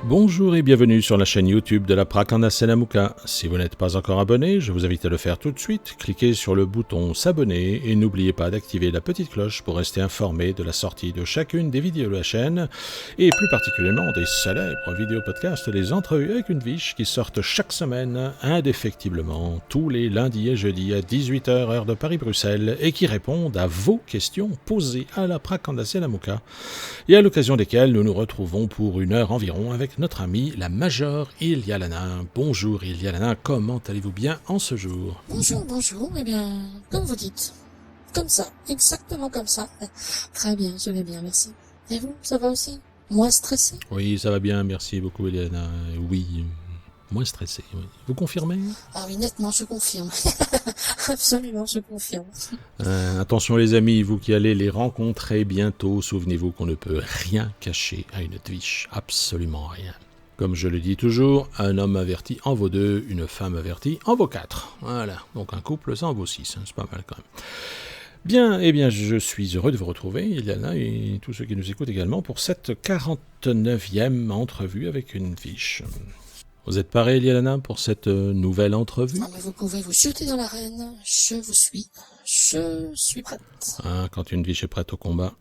Bonjour et bienvenue sur la chaîne YouTube de la Prakanda Senamuka. Si vous n'êtes pas encore abonné, je vous invite à le faire tout de suite. Cliquez sur le bouton s'abonner et n'oubliez pas d'activer la petite cloche pour rester informé de la sortie de chacune des vidéos de la chaîne et plus particulièrement des célèbres vidéos podcasts, les entrevues avec une viche qui sortent chaque semaine indéfectiblement tous les lundis et jeudis à 18h heure de Paris-Bruxelles et qui répondent à vos questions posées à la Prakanda Senamuka et à l'occasion desquelles nous nous retrouvons pour une heure environ avec notre amie, la Major Ilialana. Bonjour Ilialana, comment allez-vous bien en ce jour? Bonjour, eh bien, comme vous dites. Comme ça, exactement comme ça. Très bien, je vais bien, merci. Et vous, ça va aussi? Moins stressé? Oui, ça va bien, merci beaucoup Ilialana. Oui, moins stressé, oui. Vous confirmez? Ah oui, nettement, je confirme. Absolument, je confirme. Attention les amis, vous qui allez les rencontrer bientôt, souvenez-vous qu'on ne peut rien cacher à une Twitch, absolument rien. Comme je le dis toujours, un homme averti en vaut deux, une femme avertie en vaut quatre. Voilà, donc un couple ça en vaut six, hein, c'est pas mal quand même. Bien, eh bien, je suis heureux de vous retrouver, Iliana, et tous ceux qui nous écoutent également, pour cette 49e entrevue avec une fiche. Vous êtes paré, Iliana, pour cette nouvelle entrevue? Ah, mais vous pouvez vous jeter dans l'arène, je suis prête. Ah, quand une fiche est prête au combat,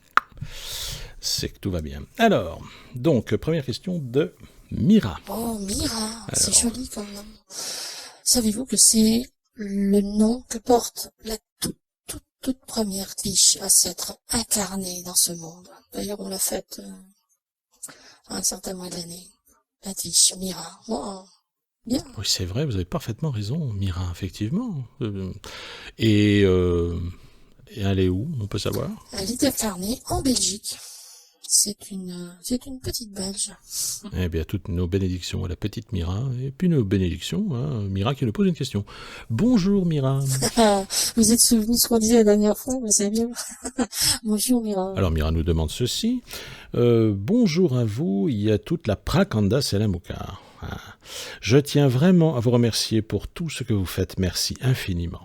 c'est que tout va bien. Alors, donc, première question de Mira. Oh, Mira, c'est joli comme nom. Savez-vous que c'est le nom que porte la toute première Twitch à s'être incarnée dans ce monde? D'ailleurs, on l'a faite à un certain mois de l'année. La Twitch, Mira. Oh, bien. Oui, c'est vrai, vous avez parfaitement raison, Mira, effectivement. Et elle est où, on peut savoir? Elle est incarnée en Belgique. C'est une petite Belge. Eh bien, toutes nos bénédictions à la petite Mira, et puis nos bénédictions à Mira qui nous pose une question. Bonjour Mira. Vous êtes souvenu ce qu'on disait la dernière fois, mais c'est bien. Bonjour Mira. Alors Mira nous demande ceci. Bonjour à vous, il y a toute la Prakanda Senamuka. Je tiens vraiment à vous remercier pour tout ce que vous faites, merci infiniment.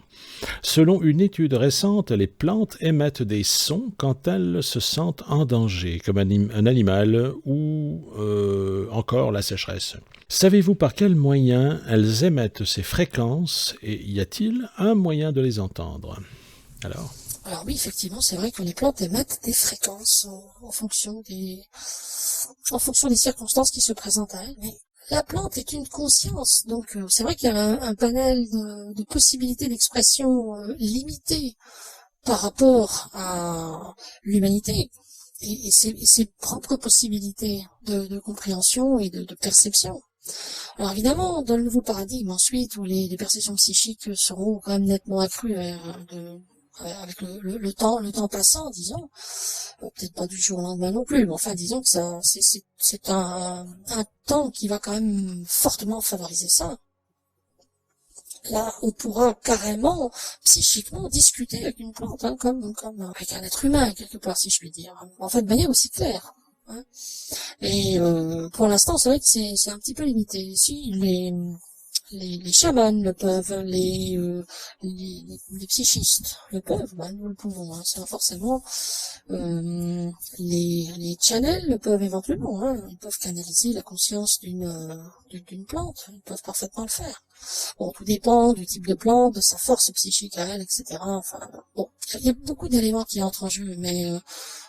Selon une étude récente, les plantes émettent des sons quand elles se sentent en danger, comme un animal ou encore la sécheresse. Savez-vous par quel moyen elles émettent ces fréquences et y a-t-il un moyen de les entendre? Alors oui, effectivement, c'est vrai que les plantes émettent des fréquences en fonction des circonstances qui se présentent à elles, mais la plante est une conscience, donc c'est vrai qu'il y a un panel de possibilités d'expression limitées par rapport à l'humanité et ses propres possibilités de compréhension et de perception. Alors évidemment, dans le nouveau paradigme ensuite, où les perceptions psychiques seront quand même nettement accrues avec le temps passant, disons, peut-être pas du jour au lendemain non plus, mais enfin disons que ça c'est un temps qui va quand même fortement favoriser ça. Là, on pourra carrément psychiquement discuter avec une plante, hein, comme avec un être humain quelque part, si je puis dire, enfin de manière aussi claire. Hein. Et pour l'instant, c'est vrai que c'est un petit peu limité. Si les chamans le peuvent, les psychistes le peuvent, nous le pouvons, hein, ça forcément. Les channels le peuvent éventuellement, hein, ils peuvent canaliser la conscience d'une plante, ils peuvent parfaitement le faire. Bon, tout dépend du type de plante, de sa force psychique à elle, etc. Enfin, bon, il y a beaucoup d'éléments qui entrent en jeu, mais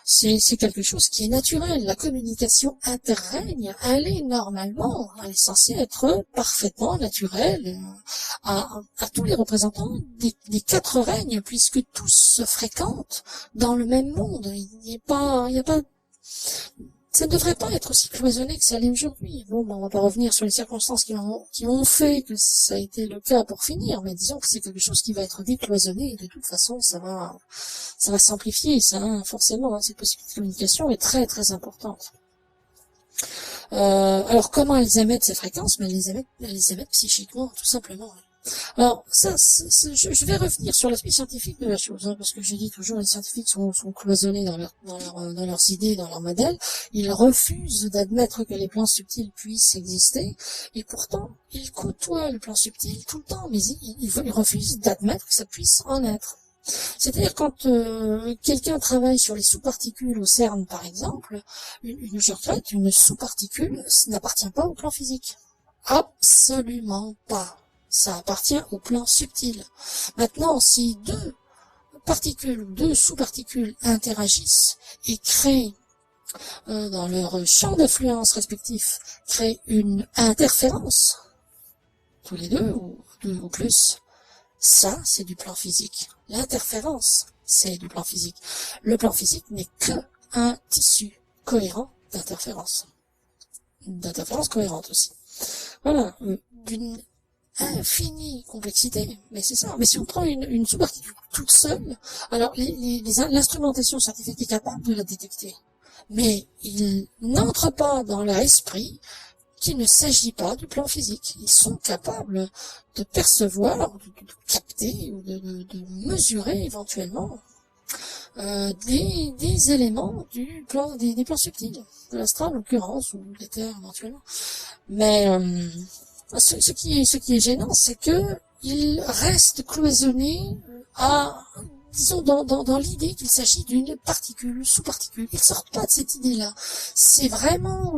c'est quelque chose qui est naturel. La communication interrègne, elle est censée être parfaitement naturelle à tous les représentants des quatre règnes, puisque tous se fréquentent dans le même monde. Il y a pas, ça ne devrait pas être aussi cloisonné que ça l'est aujourd'hui. Bon, on va pas revenir sur les circonstances qui ont fait que ça a été le cas pour finir, mais disons que c'est quelque chose qui va être décloisonné, et de toute façon, ça va s'amplifier, ça, hein, forcément, hein, cette possibilité de communication est très, très importante. Alors, comment elles émettent ces fréquences? Mais elles les émettent psychiquement, tout simplement. Alors, je vais revenir sur l'aspect scientifique de la chose, hein, parce que j'ai dit toujours, les scientifiques sont cloisonnés dans leurs idées, dans leurs modèles. Ils refusent d'admettre que les plans subtils puissent exister, et pourtant, ils côtoient le plan subtil tout le temps, mais ils refusent d'admettre que ça puisse en être. C'est-à-dire quand quelqu'un travaille sur les sous-particules au CERN, par exemple, je regrette, une sous-particule n'appartient pas au plan physique. Absolument pas. Ça appartient au plan subtil. Maintenant, si deux particules, deux sous-particules interagissent et créent dans leur champ d'influence respectif, créent une interférence, tous les deux ou plus, ça c'est du plan physique. L'interférence, c'est du plan physique. Le plan physique n'est que un tissu cohérent d'interférence cohérente aussi. Voilà, d'une infinie complexité, mais c'est ça. Mais si on prend une sous-particule toute seule, alors l'instrumentation scientifique est capable de la détecter, mais il n'entre pas dans leur esprit qu'il ne s'agit pas du plan physique. Ils sont capables de percevoir, de capter ou de mesurer éventuellement des éléments du plan, des plans subtils, de l'astral en l'occurrence, ou de l'éther éventuellement. Mais ce qui est gênant, c'est que il reste cloisonné à, disons, dans l'idée qu'il s'agit d'une particule, sous-particule. Ils sortent pas de cette idée-là. C'est vraiment,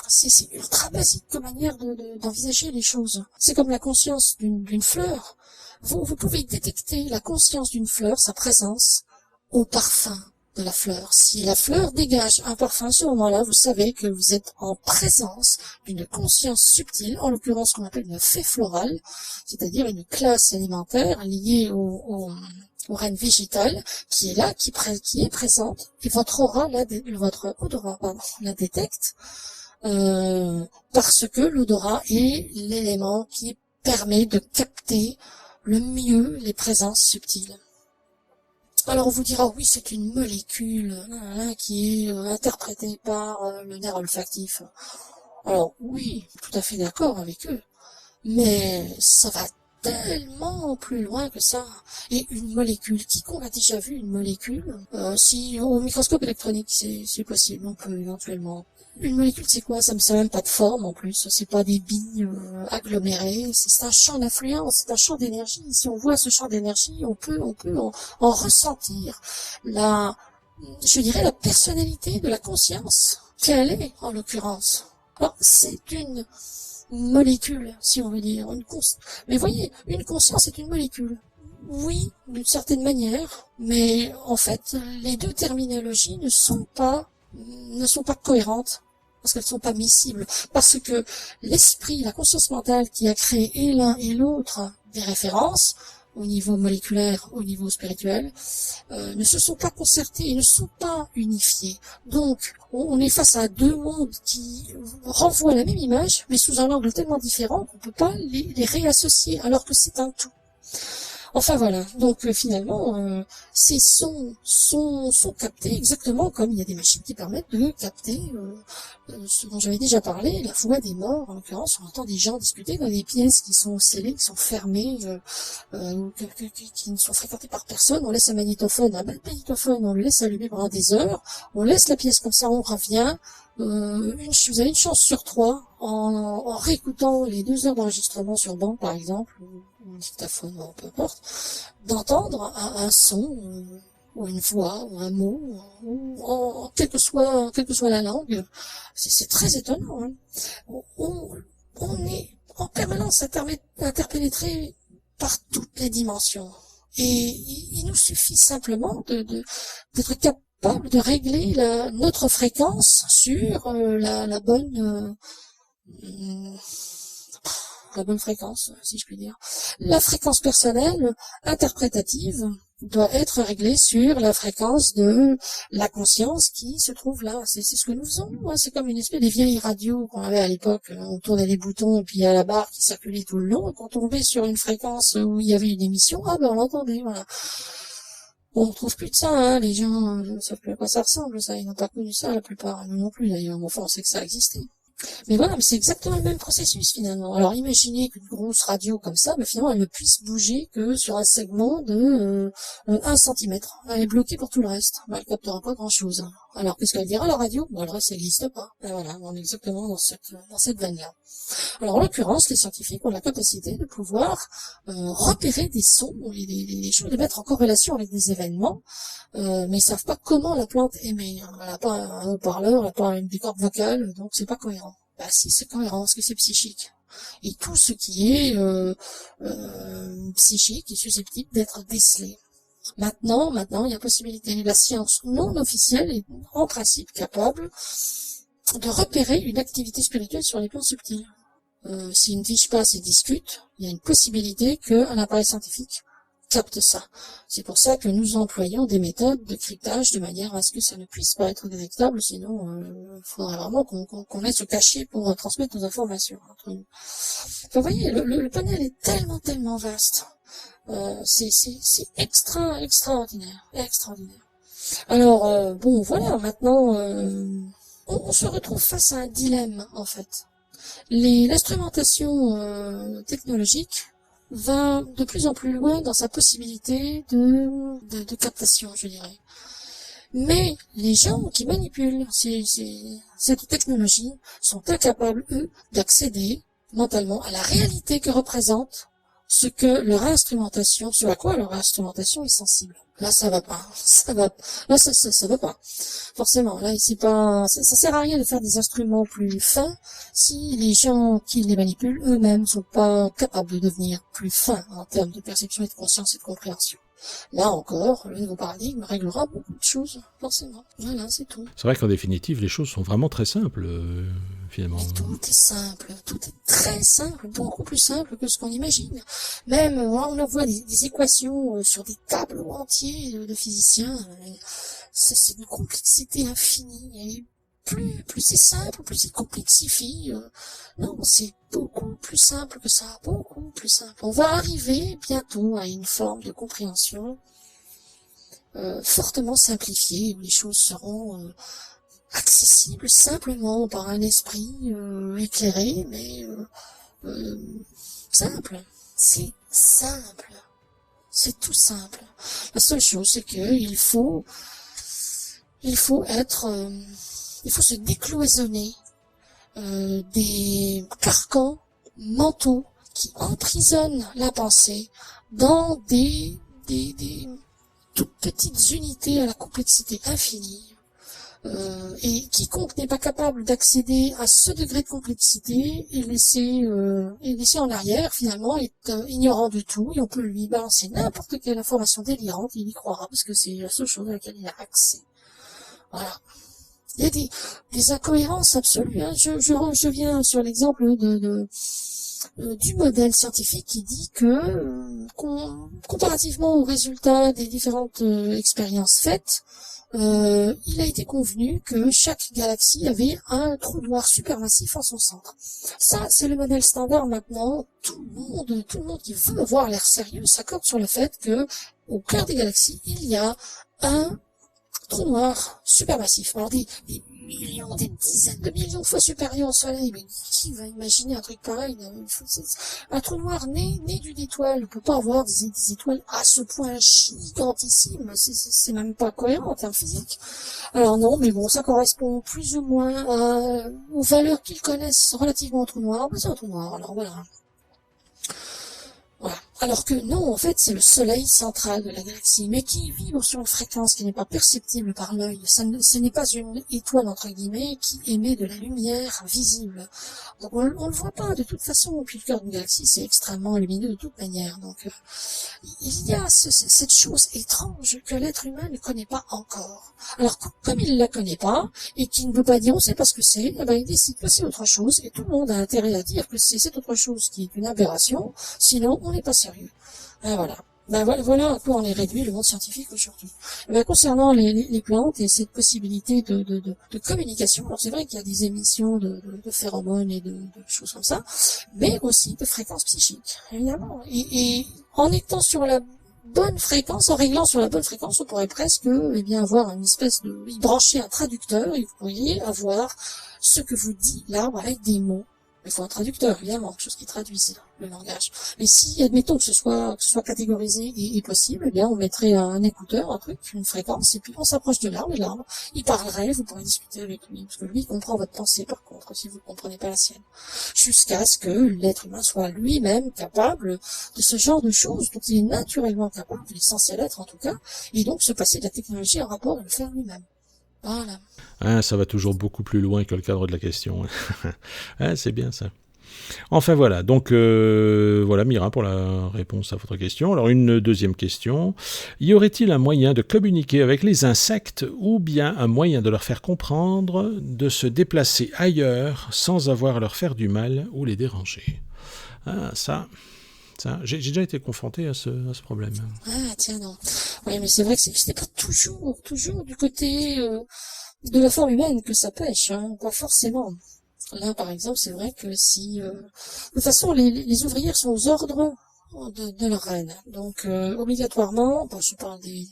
c'est ultra basique comme manière d'envisager les choses. C'est comme la conscience d'une fleur. Vous pouvez détecter la conscience d'une fleur, sa présence, au parfum de la fleur. Si la fleur dégage un parfum, à ce moment-là, vous savez que vous êtes en présence d'une conscience subtile, en l'occurrence ce qu'on appelle une fée florale, c'est-à-dire une classe alimentaire liée au reine végétale, qui est là, qui est présente, et votre odorat, la détecte, parce que l'odorat est l'élément qui permet de capter le mieux les présences subtiles. Alors on vous dira, oui, c'est une molécule qui est interprétée par le nerf olfactif. Alors oui, tout à fait d'accord avec eux, mais ça va tellement plus loin que ça. Et une molécule, quiconque a déjà vu une molécule, si au microscope électronique c'est possible, on peut éventuellement. Une molécule, c'est quoi? Ça n'a même pas de forme en plus, c'est pas des billes agglomérées, c'est un champ d'influence, c'est un champ d'énergie. Si on voit ce champ d'énergie, on peut en ressentir je dirais la personnalité de la conscience, quelle est en l'occurrence. Alors c'est une molécule, si on veut dire, mais voyez, une conscience est une molécule. Oui, d'une certaine manière, mais en fait, les deux terminologies ne sont pas cohérentes, parce qu'elles ne sont pas miscibles, parce que l'esprit, la conscience mentale qui a créé et l'un et l'autre des références, au niveau moléculaire, au niveau spirituel, ne se sont pas concertés et ne sont pas unifiés. Donc, on est face à deux mondes qui renvoient la même image, mais sous un angle tellement différent qu'on ne peut pas les réassocier, alors que c'est un tout. Enfin voilà, donc finalement, ces sons sont captés exactement comme il y a des machines qui permettent de capter ce dont j'avais déjà parlé, la voix des morts. En l'occurrence, on entend des gens discuter dans des pièces qui sont scellées, qui sont fermées, qui ne sont fréquentées par personne. On laisse un magnétophone, on le laisse allumer pendant des heures, on laisse la pièce comme ça, on revient. Vous avez une chance sur 3 en réécoutant les 2 heures d'enregistrement sur bande par exemple, ou dictaphone, peu importe, d'entendre un son ou une voix ou un mot ou quelle que soit la langue. C'est très étonnant. Hein. On est en permanence interpénétré par toutes les dimensions. Et il nous suffit simplement d'être capable de régler notre fréquence sur la bonne fréquence, si je puis dire. La fréquence personnelle interprétative doit être réglée sur la fréquence de la conscience qui se trouve là. C'est ce que nous faisons. Hein. C'est comme une espèce de vieilles radios qu'on avait à l'époque. On tournait les boutons et puis il y a la barre qui circulait tout le long. Et quand on tombait sur une fréquence où il y avait une émission, on l'entendait. Voilà. On ne trouve plus de ça, hein. Les gens ne savent plus à quoi ça ressemble, ça. Ils n'ont pas connu ça, la plupart. Nous non plus, d'ailleurs. Enfin, on sait que ça existait. Mais voilà, mais c'est exactement le même processus, finalement. Alors, imaginez qu'une grosse radio comme ça, finalement, elle ne puisse bouger que sur un segment de 1 centimètre. Elle est bloquée pour tout le reste. Elle captera pas grand-chose. Alors, qu'est-ce qu'elle dira, la radio? Bon, le reste, ça n'existe pas. Et voilà, on est exactement dans cette veine-là. Alors, en l'occurrence, les scientifiques ont la capacité de pouvoir repérer des sons, des choses, les mettre en corrélation avec des événements, mais ils savent pas comment la plante émet. Elle n'a pas un haut-parleur, elle n'a pas des cordes vocales, donc c'est pas cohérent. Bah si, c'est cohérent, parce que c'est psychique. Et tout ce qui est psychique est susceptible d'être décelé. Maintenant, il y a possibilité. La science non officielle est en principe capable de repérer une activité spirituelle sur les plans subtils. S'ils ne fichent pas, s'ils discutent, il y a une possibilité qu'un appareil scientifique capte ça. C'est pour ça que nous employons des méthodes de cryptage de manière à ce que ça ne puisse pas être détectable, sinon il faudrait vraiment qu'on laisse se cacher pour transmettre nos informations entre nous. Enfin, vous voyez, le panel est tellement vaste. C'est extraordinaire. Alors, bon, voilà, maintenant, on se retrouve face à un dilemme, en fait. L'instrumentation technologique va de plus en plus loin dans sa possibilité de captation, je dirais. Mais les gens qui manipulent cette technologie sont incapables, eux, d'accéder mentalement à la réalité que représente ce à quoi leur instrumentation est sensible. Là, ça va pas. Ça va pas. Forcément, là, ça sert à rien de faire des instruments plus fins si les gens qui les manipulent eux-mêmes sont pas capables de devenir plus fins en termes de perception et de conscience et de compréhension. Là encore, le nouveau paradigme réglera beaucoup de choses, forcément. Voilà, c'est tout. C'est vrai qu'en définitive, les choses sont vraiment très simples, finalement. Mais tout est simple, tout est très simple, beaucoup plus simple que ce qu'on imagine. Même, on envoie des équations sur des tableaux entiers de physiciens. C'est une complexité infinie. Et plus c'est simple, plus c'est complexifie. Non, c'est beaucoup plus simple que ça, beaucoup plus simple. On va arriver bientôt à une forme de compréhension fortement simplifiée, où les choses seront accessibles simplement par un esprit éclairé, mais simple. C'est simple. C'est tout simple. La seule chose, c'est que il faut se décloisonner des carcans mentaux qui emprisonnent la pensée dans des toutes petites unités à la complexité infinie. Et quiconque n'est pas capable d'accéder à ce degré de complexité est laissé en arrière, finalement, est ignorant de tout, et on peut lui balancer n'importe quelle information délirante, il y croira, parce que c'est la seule chose à laquelle il a accès. Voilà. Il y a des incohérences absolues. Hein. Je viens sur l'exemple du modèle scientifique qui dit que, comparativement aux résultats des différentes expériences faites, il a été convenu que chaque galaxie avait un trou noir supermassif en son centre. Ça, c'est le modèle standard maintenant. Tout le monde qui veut avoir l'air sérieux s'accorde sur le fait que, au cœur des galaxies, il y a un trou noir supermassif. Alors des millions, des dizaines de millions de fois supérieur au Soleil. Mais qui va imaginer un truc pareil? Un trou noir né d'une étoile. On ne peut pas avoir des étoiles à ce point gigantissime. C'est même pas cohérent en termes physiques. Alors non, mais bon, ça correspond plus ou moins aux valeurs qu'ils connaissent relativement au trou noir. Ben, c'est un trou noir, alors voilà. Voilà. Alors que non, en fait, c'est le soleil central de la galaxie, mais qui vibre sur une fréquence qui n'est pas perceptible par l'œil. Ce n'est pas une étoile, entre guillemets, qui émet de la lumière visible. Donc on le voit pas de toute façon. Puis le cœur d'une galaxie, c'est extrêmement lumineux de toute manière. Donc il y a cette chose étrange que l'être humain ne connaît pas encore. Alors comme il ne la connaît pas, et qu'il ne peut pas dire on sait pas ce que c'est, eh ben, il décide que c'est autre chose, et tout le monde a intérêt à dire que c'est cette autre chose qui est une aberration, sinon on n'est pas sérieux. Ben voilà. Ben voilà à quoi on est réduit le monde scientifique aujourd'hui. Ben concernant les plantes et cette possibilité de communication, alors c'est vrai qu'il y a des émissions de phéromones et de choses comme ça, mais aussi de fréquences psychiques, évidemment. Et en étant sur la bonne fréquence, en réglant sur la bonne fréquence, on pourrait presque avoir une espèce y brancher un traducteur et vous pourriez avoir ce que vous dit l'arbre avec des mots. Il faut un traducteur, évidemment, quelque chose qui traduise le langage. Mais si, admettons que ce soit catégorisé et possible, eh bien, on mettrait un écouteur, un truc, une fréquence, et puis on s'approche de l'arbre, et l'arbre, il parlerait, vous pourrez discuter avec lui, parce que lui, il comprend votre pensée, par contre, si vous ne comprenez pas la sienne. Jusqu'à ce que l'être humain soit lui-même capable de ce genre de choses, dont il est naturellement capable, il est censé l'être en tout cas, et donc se passer de la technologie en rapport et le faire lui-même. Voilà. Ah, ça va toujours beaucoup plus loin que le cadre de la question. Ah, c'est bien ça. Enfin voilà, donc voilà Mira pour la réponse à votre question. Alors une deuxième question. Y aurait-il un moyen de communiquer avec les insectes ou bien un moyen de leur faire comprendre de se déplacer ailleurs sans avoir à leur faire du mal ou les déranger? Ah, ça j'ai déjà été confronté à ce problème. Ah, tiens, non. Oui, mais c'est vrai que c'était pas toujours du côté de la forme humaine que ça pêche, hein, pas forcément. Là, par exemple, c'est vrai que si... de toute façon, les ouvrières sont aux ordres de leur reine. Donc, obligatoirement, je parle des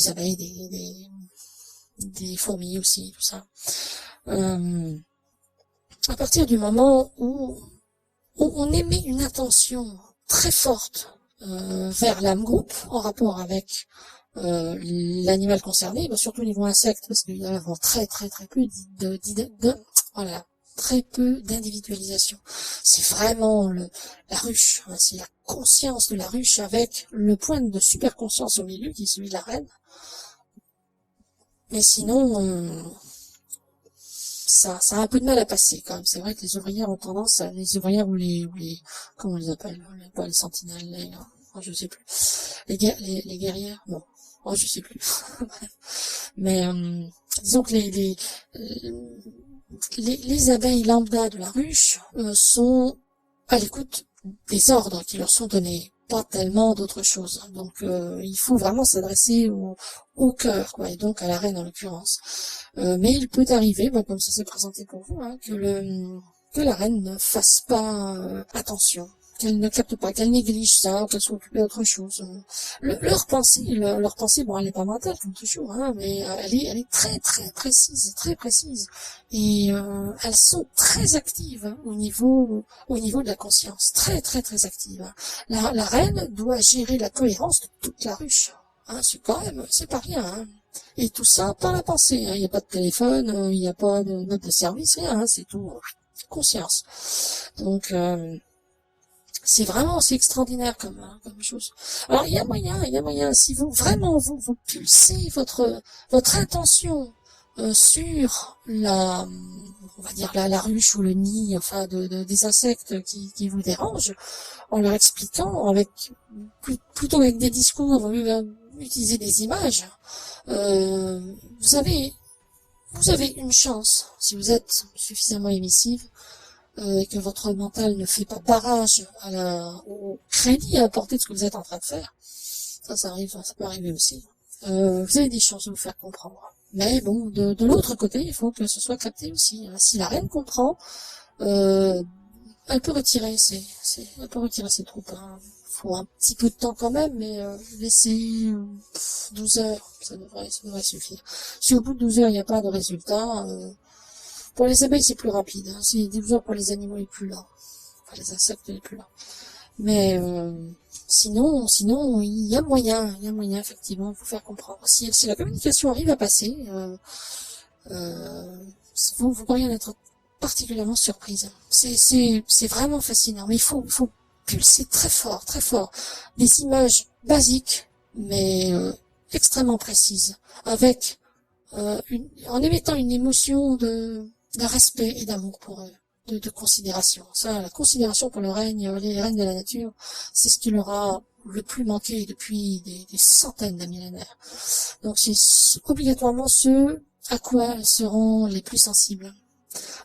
abeilles, des fourmis aussi, tout ça. À partir du moment où on émet une attention très forte vers l'âme groupe en rapport avec l'animal concerné, surtout au niveau insecte, parce qu'il y a vraiment très peu très peu d'individualisation. C'est vraiment la ruche, hein, c'est la conscience de la ruche avec le point de super conscience au milieu qui est celui de la reine. Mais sinon, ça a un peu de mal à passer quand même. C'est vrai que les ouvrières ont tendance à, les ouvrières ou les comment on les appelle, pas les sentinelles, je sais plus. Les guerrières, bon. Oh, je sais plus. Mais disons que les abeilles lambda de la ruche sont à l'écoute des ordres qui leur sont donnés, pas tellement d'autres choses. Donc il faut vraiment s'adresser au cœur, quoi, et donc à la reine en l'occurrence. Mais il peut arriver, comme ça s'est présenté pour vous, hein, que la reine ne fasse pas attention, qu'elle ne capte pas, qu'elle néglige ça, ou qu'elle soit occupée d'autre chose. Leur pensée, bon, elle est pas mentale comme toujours, hein, mais elle est très très précise, et elles sont très actives, hein, au niveau de la conscience, très actives. La reine doit gérer la cohérence de toute la ruche, hein, c'est pas rien, hein. Et tout ça par la pensée, hein. Il n'y a pas de téléphone, il n'y a pas de note de service, rien, hein, c'est tout conscience. Donc c'est extraordinaire comme chose. Alors il y a moyen, si vous vraiment vous pulsez votre intention sur on va dire la ruche ou le nid, enfin des insectes qui vous dérangent, en leur expliquant plutôt avec des discours, utiliser des images. Vous avez une chance, si vous êtes suffisamment émissive, et que votre mental ne fait pas barrage au crédit à apporter de ce que vous êtes en train de faire. Ça arrive, ça peut arriver aussi. Vous avez des chances de vous faire comprendre. Mais bon, de l'autre côté, il faut que ce soit capté aussi. Si la reine comprend, elle peut retirer ses troupes, hein. Faut un petit peu de temps quand même, mais laisser 12 heures, ça devrait suffire. Si au bout de 12 heures il n'y a pas de résultat, pour les abeilles c'est plus rapide, hein. C'est 12 heures pour les animaux les plus lents, enfin les insectes les plus lents. Mais sinon il y a moyen effectivement de vous faire comprendre. Si la communication arrive à passer, vous pourriez en être particulièrement surprise. C'est vraiment fascinant, mais il faut pulser très fort, des images basiques, mais extrêmement précises, avec en émettant une émotion de respect et d'amour pour eux, de considération. Ça, la considération pour les reines de la nature, c'est ce qui leur a le plus manqué depuis des centaines de millénaires. Donc c'est obligatoirement ce à quoi elles seront les plus sensibles.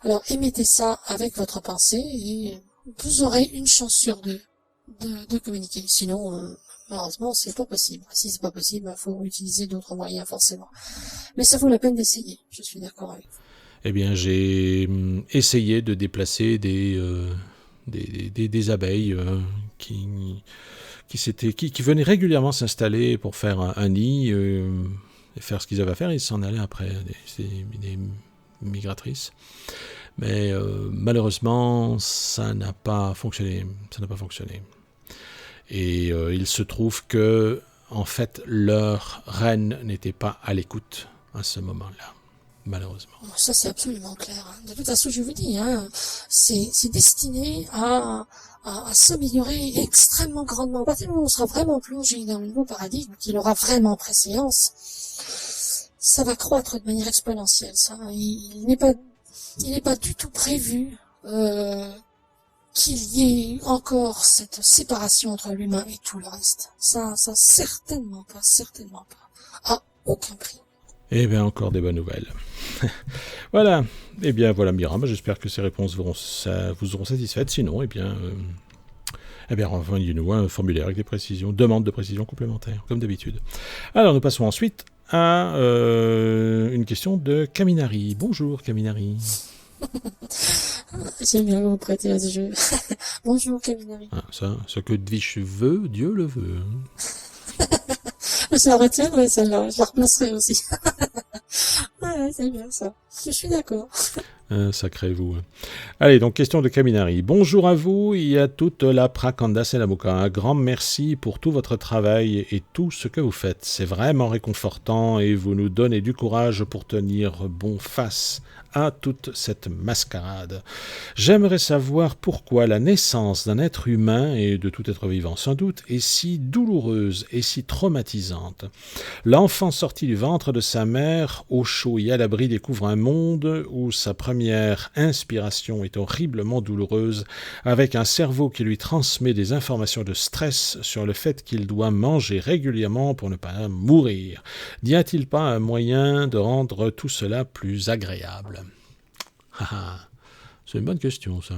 Alors émettez ça avec votre pensée et vous aurez une chance sur deux de communiquer. Sinon, malheureusement, c'est pas possible. Si c'est pas possible, il faut utiliser d'autres moyens forcément. Mais ça vaut la peine d'essayer, je suis d'accord avec vous. Eh bien, j'ai essayé de déplacer des abeilles qui venaient régulièrement s'installer pour faire un nid et faire ce qu'ils avaient à faire. Ils s'en allaient après, des migratrices. Mais malheureusement, ça n'a pas fonctionné. Et il se trouve que, en fait, leur reine n'était pas à l'écoute à ce moment-là, malheureusement. Ça, c'est absolument clair. Hein. De toute façon, je vous dis, hein, c'est destiné à s'améliorer extrêmement grandement. À partir du moment où on sera vraiment plongé dans le nouveau paradigme, qu'il aura vraiment préséance, ça va croître de manière exponentielle. Ça, il n'est pas du tout prévu qu'il y ait encore cette séparation entre l'humain et tout le reste. Ça, certainement pas, à aucun prix. Eh bien, encore des bonnes nouvelles. Voilà. Eh bien, voilà, Myriam. J'espère que ces réponses vous auront satisfaites. Sinon, envoyez-nous un formulaire avec des précisions, demande de précision complémentaires, comme d'habitude. Alors, nous passons ensuite à une question de Kaminari. Bonjour, Kaminari. J'aime bien vous prêter à ce jeu. Bonjour, Kaminari. Ah, ça, ce que Dvish veut, Dieu le veut. Je la retiendrai, celle-là. Je la replacerai aussi. Ouais, c'est bien ça. Je suis d'accord. Sacré vous. Allez, donc question de Kaminari. Bonjour à vous et à toute la Prakanda Selamuka. Un grand merci pour tout votre travail et tout ce que vous faites. C'est vraiment réconfortant et vous nous donnez du courage pour tenir bon face à toute cette mascarade. J'aimerais savoir pourquoi la naissance d'un être humain, et de tout être vivant sans doute, est si douloureuse et si traumatisante. L'enfant sorti du ventre de sa mère, au chaud et à l'abri, découvre un monde où sa première inspiration est horriblement douloureuse, avec un cerveau qui lui transmet des informations de stress sur le fait qu'il doit manger régulièrement pour ne pas mourir. N'y a-t-il pas un moyen de rendre tout cela plus agréable ? C'est une bonne question, ça.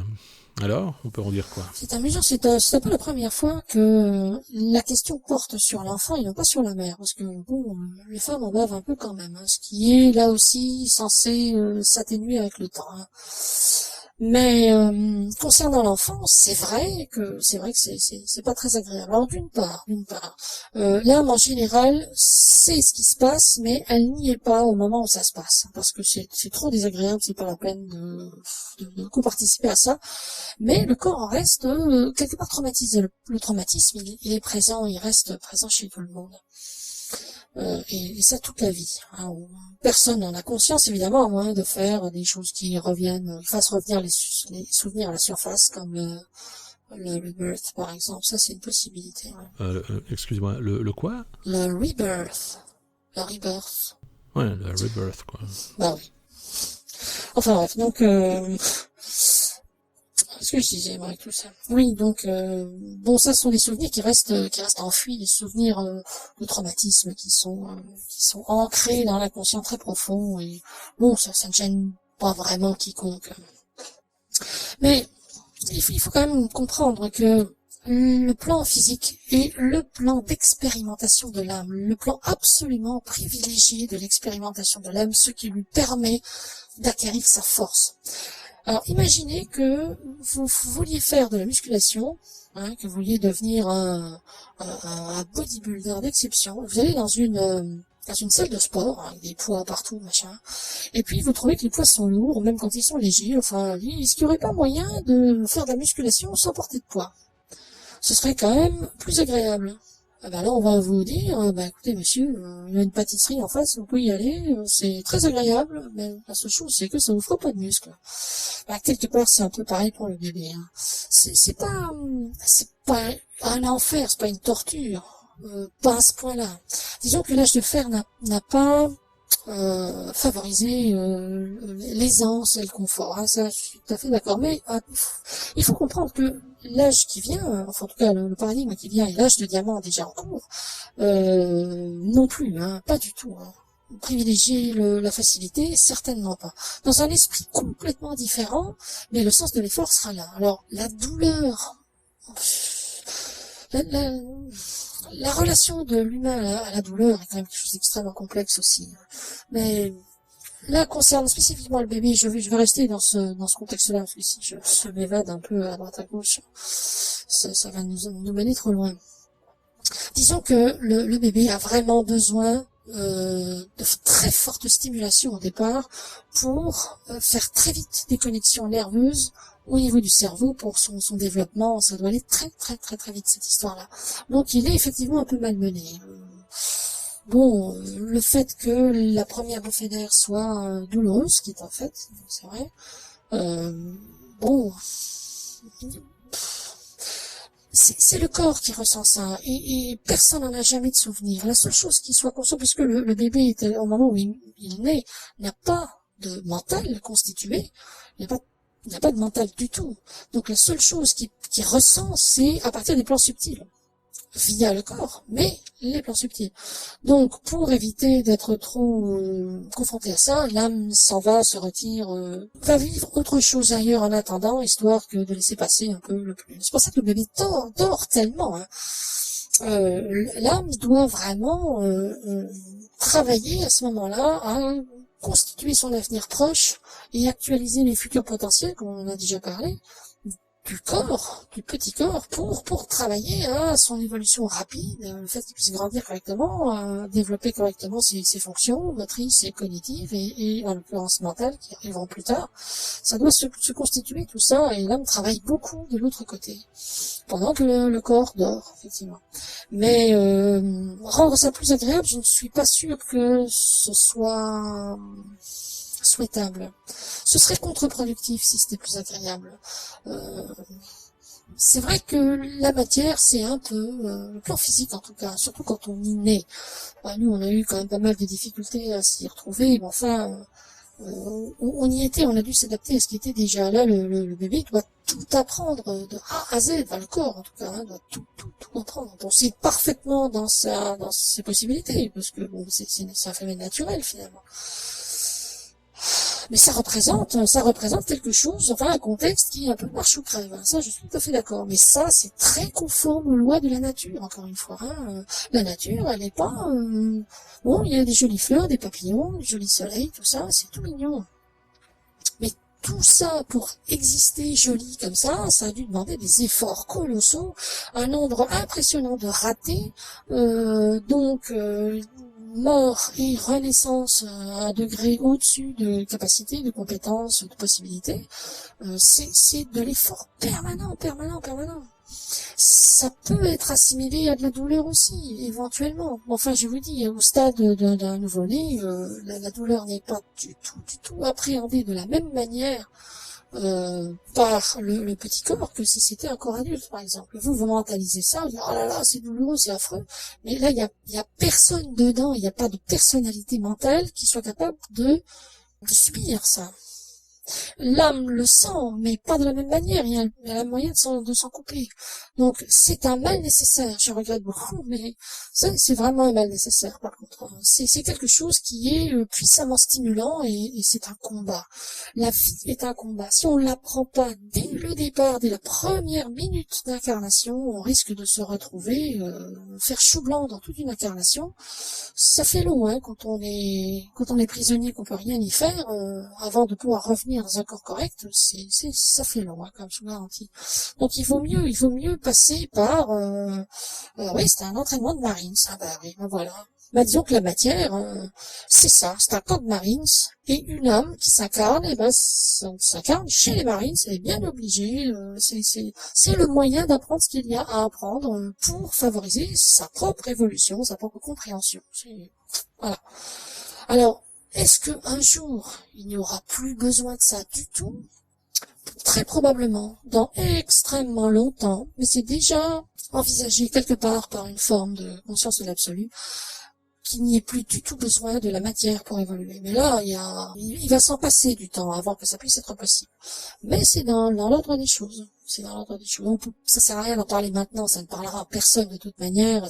Alors, on peut en dire quoi ? C'est amusant, c'est pas la première fois que la question porte sur l'enfant et non pas sur la mère, parce que bon, les femmes en bavent un peu quand même, hein, ce qui est là aussi censé s'atténuer avec le temps. Hein. Mais concernant l'enfant, c'est vrai que c'est pas très agréable. Alors d'une part, l'âme en général sait ce qui se passe, mais elle n'y est pas au moment où ça se passe, parce que c'est trop désagréable, c'est pas la peine de participer à ça. Mais le corps en reste quelque part traumatisé. Le traumatisme, il est présent, il reste présent chez tout le monde. Et ça toute la vie. Hein, personne n'en a conscience, évidemment, à moins de faire des choses qui fassent revenir les souvenirs à la surface, comme le rebirth, par exemple. Ça, c'est une possibilité. Ouais. Excusez-moi, le quoi ? Le rebirth. Le rebirth. Ouais, le rebirth, quoi. Bah oui. Enfin bref, donc... Qu'est-ce que je disais avec tout ça? Oui, donc bon, ça ce sont des souvenirs qui restent enfouis, des souvenirs de traumatisme qui sont ancrés dans l'inconscient très profond et bon, ça ne gêne pas vraiment quiconque. Mais il faut quand même comprendre que le plan physique est le plan d'expérimentation de l'âme, le plan absolument privilégié de l'expérimentation de l'âme, ce qui lui permet d'acquérir sa force. Alors, imaginez que vous vouliez faire de la musculation, hein, que vous vouliez devenir un bodybuilder d'exception. Vous allez dans une salle de sport, hein, avec des poids partout, machin. Et puis, vous trouvez que les poids sont lourds, même quand ils sont légers. Enfin, est-ce qu'il n'y aurait pas moyen de faire de la musculation sans porter de poids? Ce serait quand même plus agréable. Ah ben là, on va vous dire, écoutez, monsieur, il y a une pâtisserie en face, vous pouvez y aller, c'est très agréable, mais la seule chose, c'est que ça vous fera pas de muscles. Quelque part, c'est un peu pareil pour le bébé. Hein. C'est pas un enfer, c'est pas une torture, pas à ce point-là. Disons que l'âge de fer n'a pas favoriser l'aisance et le confort. Hein, ça, je suis tout à fait d'accord. Mais il faut comprendre que l'âge qui vient, enfin en tout cas le paradigme qui vient et l'âge de diamant déjà en cours, non plus, hein, pas du tout. Hein. Privilégier la facilité, certainement pas. Dans un esprit complètement différent, mais le sens de l'effort sera là. Alors la douleur, la relation de l'humain à la douleur est quand même quelque chose d'extrêmement complexe aussi. Mais là, concernant spécifiquement le bébé, je vais rester dans ce contexte-là, parce que si je m'évade un peu à droite à gauche, ça va nous mener trop loin. Disons que le bébé a vraiment besoin de très forte stimulation au départ pour faire très vite des connexions nerveuses au niveau du cerveau pour son développement. Ça doit aller très très très très vite cette histoire-là. Donc il est effectivement un peu malmené. Bon, le fait que la première bouffée d'air soit douloureuse, ce qui est un fait, c'est vrai. Bon, c'est le corps qui ressent ça, et personne n'en a jamais de souvenir. La seule chose qui soit conscient, puisque le bébé était au moment où il naît, n'a pas de mental constitué, il n'y a pas de mental du tout. Donc la seule chose qui ressent, c'est à partir des plans subtils, via le corps, mais les plans subtils. Donc, pour éviter d'être trop confronté à ça, l'âme s'en va, se retire, va vivre autre chose ailleurs en attendant, histoire que de laisser passer un peu le plus. C'est pour ça que le bébé dort tellement. Hein. L'âme doit vraiment travailler à ce moment-là à constituer son avenir proche et actualiser les futurs potentiels, comme on en a déjà parlé, du corps, du petit corps, pour travailler à son évolution rapide, le fait qu'il puisse grandir correctement, développer correctement ses fonctions motrices et cognitives et en l'occurrence mentales qui arriveront plus tard. Ça doit se constituer tout ça, et l'âme travaille beaucoup de l'autre côté, pendant que le corps dort, effectivement. Mais rendre ça plus agréable, je ne suis pas sûre que ce soit souhaitable. Ce serait contre-productif si c'était plus agréable. C'est vrai que la matière, c'est un peu, le plan physique en tout cas, surtout quand on y naît. Nous, on a eu quand même pas mal de difficultés à s'y retrouver, mais enfin, on y était, on a dû s'adapter à ce qui était déjà là. Le bébé doit tout apprendre de A à Z, enfin le corps en tout cas, doit tout apprendre. Donc c'est parfaitement dans ses possibilités, parce que bon, c'est un phénomène naturel finalement. Mais ça représente quelque chose, enfin un contexte qui est un peu marche ou crève. Ça, je suis tout à fait d'accord. Mais ça, c'est très conforme aux lois de la nature, encore une fois. La nature, elle n'est pas... Bon, il y a des jolies fleurs, des papillons, du joli soleil, tout ça, c'est tout mignon. Mais tout ça, pour exister joli comme ça a dû demander des efforts colossaux, un nombre impressionnant de ratés, mort et renaissance à un degré au-dessus de capacité, de compétences, de possibilités, c'est de l'effort permanent. Ça peut être assimilé à de la douleur aussi, éventuellement. Enfin, je vous dis, au stade d'un nouveau-né, la douleur n'est pas du tout appréhendée de la même manière par le petit corps que si c'était un corps adulte, par exemple. Vous mentalisez ça, vous dites, oh là là, c'est douloureux, c'est affreux. Mais là, il y a personne dedans, il n'y a pas de personnalité mentale qui soit capable de subir ça. L'âme le sent, mais pas de la même manière. Il y a la moyen de s'en couper. Donc, c'est un mal nécessaire. Je regrette beaucoup, mais ça, c'est vraiment un mal nécessaire, par contre. C'est quelque chose qui est puissamment stimulant et c'est un combat. La vie est un combat. Si on ne l'apprend pas dès le départ, dès la première minute d'incarnation, on risque de se retrouver faire chou blanc dans toute une incarnation. Ça fait long, hein, quand on est prisonnier, qu'on peut rien y faire, avant de pouvoir revenir dans un corps correct, ça fait long, hein, comme je vous garantis. Donc il vaut mieux passer par, oui, c'est un entraînement de Marines, oui, ben voilà. Bah, disons que la matière, c'est ça, c'est un camp de Marines, et une âme qui s'incarne, et ben, s'incarne chez les Marines, elle est bien obligée, c'est le moyen d'apprendre ce qu'il y a à apprendre pour favoriser sa propre évolution, sa propre compréhension. Voilà. Alors, est-ce que un jour, il n'y aura plus besoin de ça du tout? Très probablement, dans extrêmement longtemps, mais c'est déjà envisagé quelque part par une forme de conscience de l'absolu, qu'il n'y ait plus du tout besoin de la matière pour évoluer. Mais là, il va s'en passer du temps avant que ça puisse être possible. Mais c'est dans l'ordre des choses. C'est dans l'ordre des choses. Ça sert à rien d'en parler maintenant, ça ne parlera à personne de toute manière,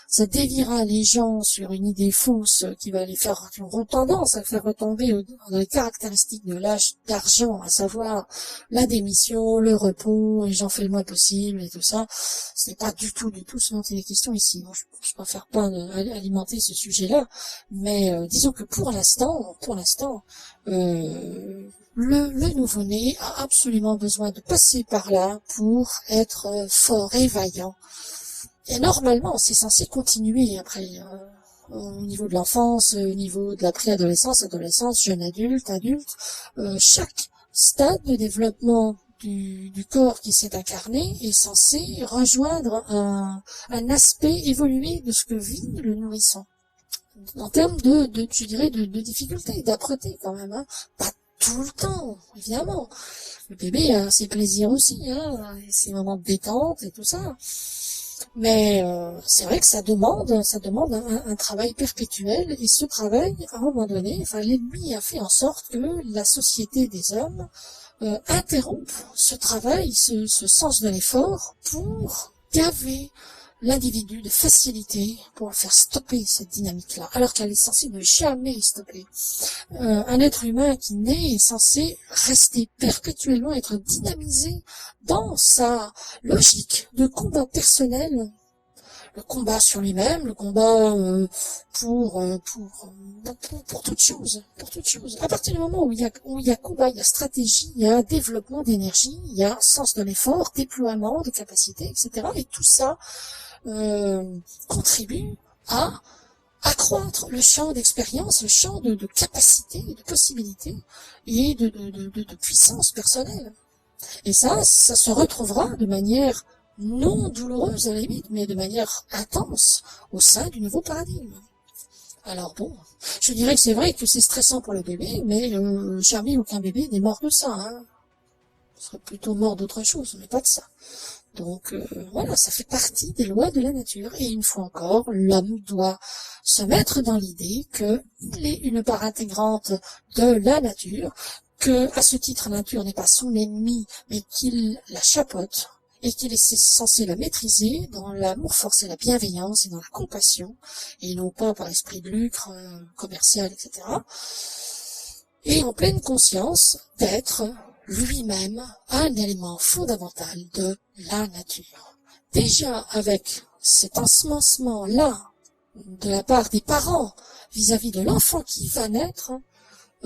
ça déviera les gens sur une idée fausse qui va les faire, qui auront tendance à faire retomber dans les caractéristiques de l'âge d'argent, à savoir la démission, le repos, et j'en fais le moins possible et tout ça. Ce n'est pas du tout ce dont il est question ici. Bon, je préfère pas alimenter ce sujet-là, mais disons que pour l'instant, le nouveau-né a absolument besoin de passer par là pour être fort et vaillant. Et normalement, c'est censé continuer après. au niveau de l'enfance, au niveau de la préadolescence, adolescence, jeune adulte, chaque stade de développement du corps qui s'est incarné est censé rejoindre un aspect évolué de ce que vit le nourrisson. En termes je dirais, de difficultés, d'âpreté quand même, hein. Pas tout le temps, évidemment. Le bébé a ses plaisirs aussi, hein, ses moments de détente et tout ça. Mais c'est vrai que ça demande un travail perpétuel, et ce travail, à un moment donné, l'ennemi a fait en sorte que la société des hommes interrompe ce travail, ce sens de l'effort, pour gaver l'individu de facilité, pour le faire stopper cette dynamique-là, alors qu'elle est censée ne jamais stopper. Un être humain qui naît est censé rester perpétuellement, être dynamisé dans sa logique de combat personnel, le combat sur lui-même, le combat pour toute chose, À partir du moment où il y a combat, il y a stratégie, il y a développement d'énergie, il y a sens de l'effort, déploiement de capacités, etc. Et tout ça contribue à accroître le champ d'expérience, le champ de capacité, de possibilités et de puissance personnelle. Et ça se retrouvera de manière non douloureuse à la limite, mais de manière intense au sein du nouveau paradigme. Alors bon, je dirais que c'est vrai que c'est stressant pour le bébé, mais jamais aucun bébé n'est mort de ça, hein. Il serait plutôt mort d'autre chose, mais pas de ça. Donc voilà, ça fait partie des lois de la nature. Et une fois encore, l'homme doit se mettre dans l'idée qu'il est une part intégrante de la nature, que à ce titre la nature n'est pas son ennemi, mais qu'il la chapeaute, et qu'il est censé la maîtriser dans l'amour forcé, la bienveillance et dans la compassion, et non pas par esprit de lucre commercial, etc. Et en pleine conscience d'être lui-même un élément fondamental de la nature. Déjà avec cet ensemencement-là de la part des parents vis-à-vis de l'enfant qui va naître,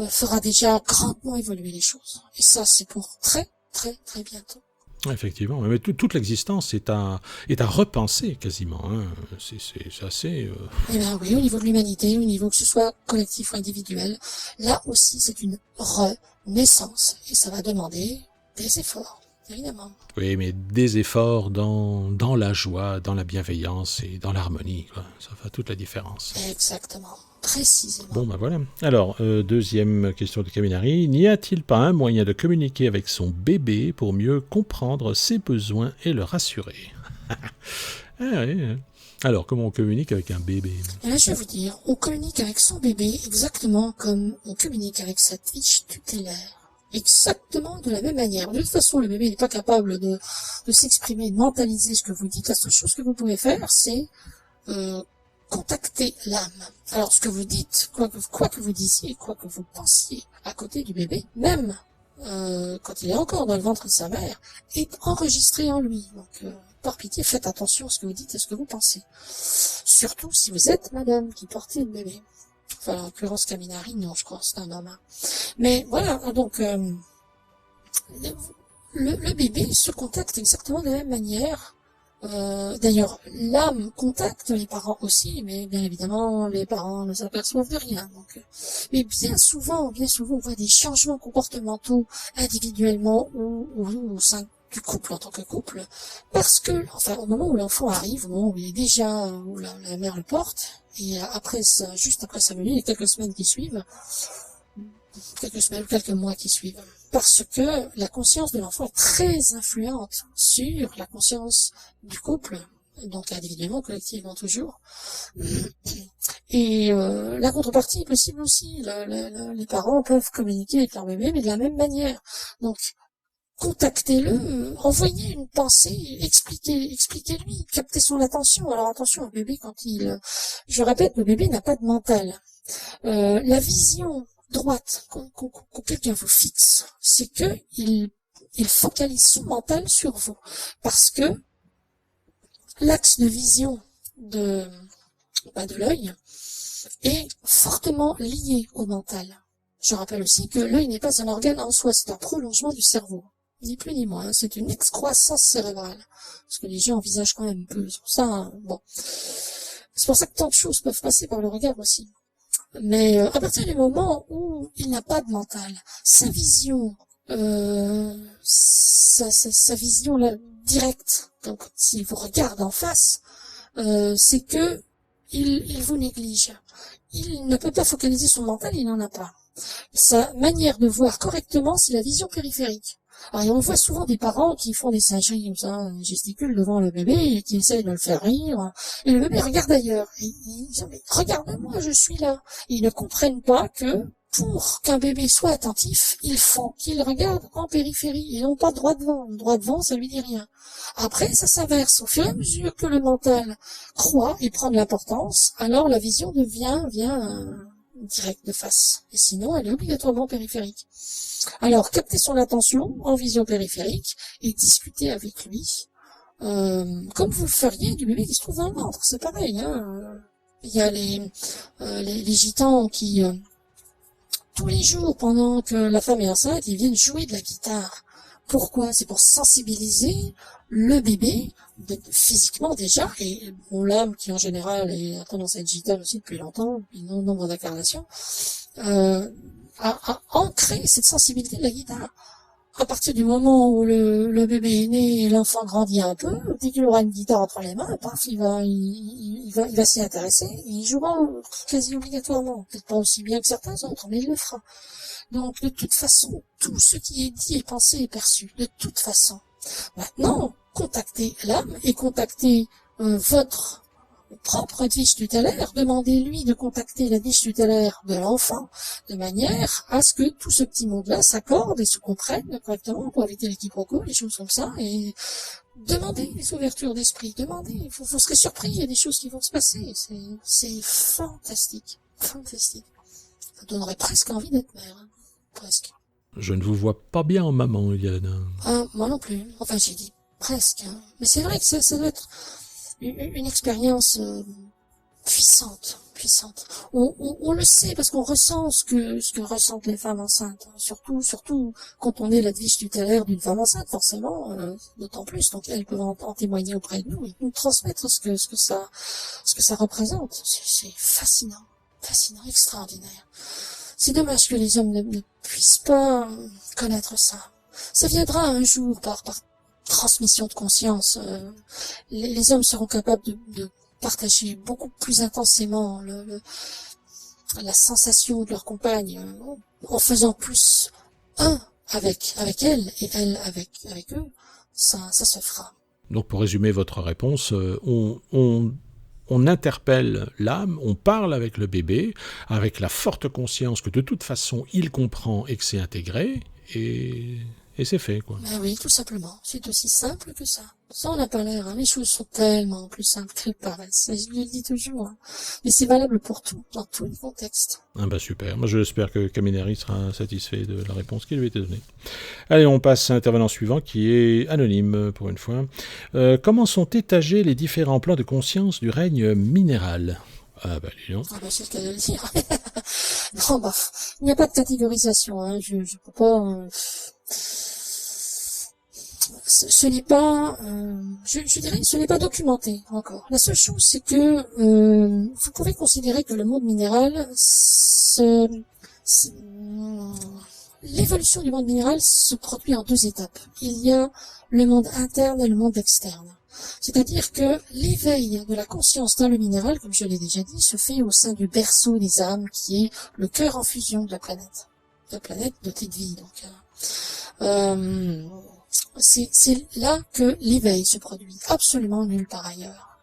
fera déjà grandement évoluer les choses. Et ça, c'est pour très, très, très bientôt. Effectivement, mais toute l'existence est à repenser quasiment, hein. C'est assez... Eh bien oui, au niveau de l'humanité, au niveau que ce soit collectif ou individuel, là aussi c'est une renaissance. Et ça va demander des efforts, évidemment. Oui, mais des efforts dans la joie, dans la bienveillance et dans l'harmonie, quoi. Ça fait toute la différence. Exactement. Précisément. Bon, ben voilà. Alors, deuxième question de Kaminari. N'y a-t-il pas un moyen de communiquer avec son bébé pour mieux comprendre ses besoins et le rassurer? Oui. Alors, comment on communique avec un bébé? Et là, je vais vous dire, on communique avec son bébé exactement comme on communique avec sa tige tutélaire. Exactement de la même manière. De toute façon, le bébé n'est pas capable de s'exprimer, de mentaliser ce que vous dites. La seule chose que vous pouvez faire, c'est contacter l'âme. Alors, ce que vous dites, quoi que vous disiez, quoi que vous pensiez à côté du bébé, même quand il est encore dans le ventre de sa mère, est enregistré en lui. Donc, par pitié, faites attention à ce que vous dites et à ce que vous pensez. Surtout si vous êtes madame qui portez le bébé. Enfin, en l'occurrence, Kaminari, non, je crois, c'est un homme. Hein. Mais voilà, donc, le bébé se contacte exactement de la même manière. D'ailleurs, l'âme contacte les parents aussi, mais bien évidemment, les parents ne s'aperçoivent de rien. Donc, mais bien souvent, on voit des changements comportementaux individuellement ou au sein du couple en tant que couple, parce que, enfin, au moment où l'enfant arrive, au moment où il est déjà, où la mère le porte, et après ça, juste après sa venue, les quelques semaines qui suivent, quelques mois qui suivent. Parce que la conscience de l'enfant est très influente sur la conscience du couple, donc individuellement, collectivement toujours. Et la contrepartie est possible aussi. Les parents peuvent communiquer avec leur bébé, mais de la même manière. Donc, contactez-le, envoyez une pensée, expliquez-lui, captez son attention. Alors attention, un bébé je répète, le bébé n'a pas de mental. La vision droite que quelqu'un vous fixe, c'est que il focalise son mental sur vous, parce que l'axe de vision de l'œil est fortement lié au mental. Je rappelle aussi que l'œil n'est pas un organe en soi, c'est un prolongement du cerveau, ni plus ni moins, c'est une excroissance cérébrale, parce que les gens envisagent quand même un peu sur ça, hein. Bon. C'est pour ça que tant de choses peuvent passer par le regard aussi. Mais à partir du moment où il n'a pas de mental, sa vision, sa vision là, directe, donc s'il vous regarde en face, c'est que il vous néglige. Il ne peut pas focaliser son mental, il n'en a pas. Sa manière de voir correctement, c'est la vision périphérique. Alors, on voit souvent des parents qui font des singeries comme ça, gesticulent devant le bébé et qui essayent de le faire rire. Et le bébé regarde ailleurs. Et ils disent, mais regarde-moi, je suis là. Et ils ne comprennent pas que pour qu'un bébé soit attentif, il faut qu'il regarde en périphérie et non pas droit devant. Droit devant, ça lui dit rien. Après, ça s'inverse. Au fur et à mesure que le mental croît et prend de l'importance, alors la vision devient directe de face. Et sinon, elle est obligatoirement périphérique. Alors, capter son attention en vision périphérique et discuter avec lui, comme vous le feriez du bébé qui se trouve dans le ventre. C'est pareil, hein. Il y a les gitans qui, tous les jours, pendant que la femme est enceinte, ils viennent jouer de la guitare. Pourquoi? C'est pour sensibiliser le bébé, physiquement déjà, et bon, l'âme qui en général a tendance à être gitane aussi depuis longtemps, depuis nombre d'incarnations, à ancrer cette sensibilité de la guitare. À partir du moment où le bébé est né et l'enfant grandit un peu, dès qu'il aura une guitare entre les mains, paf, il va s'y intéresser, et il jouera quasi obligatoirement. Peut-être pas aussi bien que certains autres, mais il le fera. Donc, de toute façon, tout ce qui est dit et pensé est perçu. De toute façon. Maintenant, contactez l'âme et contactez votre propre dige tutélaire, demandez-lui de contacter la dige tutélaire de l'enfant, de manière à ce que tout ce petit monde-là s'accorde et se comprenne correctement pour éviter les quiproquos, les choses comme ça, et demandez les ouvertures d'esprit, demandez, vous serez surpris, il y a des choses qui vont se passer, c'est fantastique, fantastique. Ça donnerait presque envie d'être mère, hein. Presque. Je ne vous vois pas bien en maman, Yann. Ah, moi non plus, enfin j'ai dit presque, hein. Mais c'est vrai que ça doit être une expérience puissante. On le sait parce qu'on ressent ce que ressentent les femmes enceintes. Surtout quand on est la dige tutélaire d'une femme enceinte, forcément, d'autant plus. Donc elles peuvent en témoigner auprès de nous et nous transmettre ce que ça représente. C'est fascinant, extraordinaire. C'est dommage que les hommes ne puissent pas connaître ça. Ça viendra un jour par transmission de conscience. Les hommes seront capables de partager beaucoup plus intensément la sensation de leur compagne en faisant plus un avec elle et elle avec eux. Ça se fera. Donc pour résumer votre réponse, on interpelle l'âme, on parle avec le bébé, avec la forte conscience que de toute façon il comprend et que c'est intégré, et c'est fait, quoi. Ben oui, tout simplement. C'est aussi simple que ça. Ça, on n'a pas l'air, hein. Les choses sont tellement plus simples qu'elles paraissent. Je le dis toujours, hein. Mais c'est valable pour tout, dans tous les contextes. Ah bah super. Moi, j'espère que Kaminari sera satisfait de la réponse qui lui a été donnée. Allez, on passe à l'intervenant suivant, qui est anonyme, pour une fois. Comment sont étagés les différents plans de conscience du règne minéral ? Ah bah, dis donc. Ah bah, c'est ce qu'elle veut dire. Non, bah, il n'y a pas de catégorisation, hein. Je peux pas, ce n'est pas, je dirais, ce n'est pas documenté encore. La seule chose, c'est que vous pouvez considérer que le monde minéral, l'évolution du monde minéral se produit en deux étapes. Il y a le monde interne et le monde externe. C'est-à-dire que l'éveil de la conscience dans le minéral, comme je l'ai déjà dit, se fait au sein du berceau des âmes, qui est le cœur en fusion de la planète. La planète dotée de vie, donc. C'est là que l'éveil se produit, absolument nulle part ailleurs.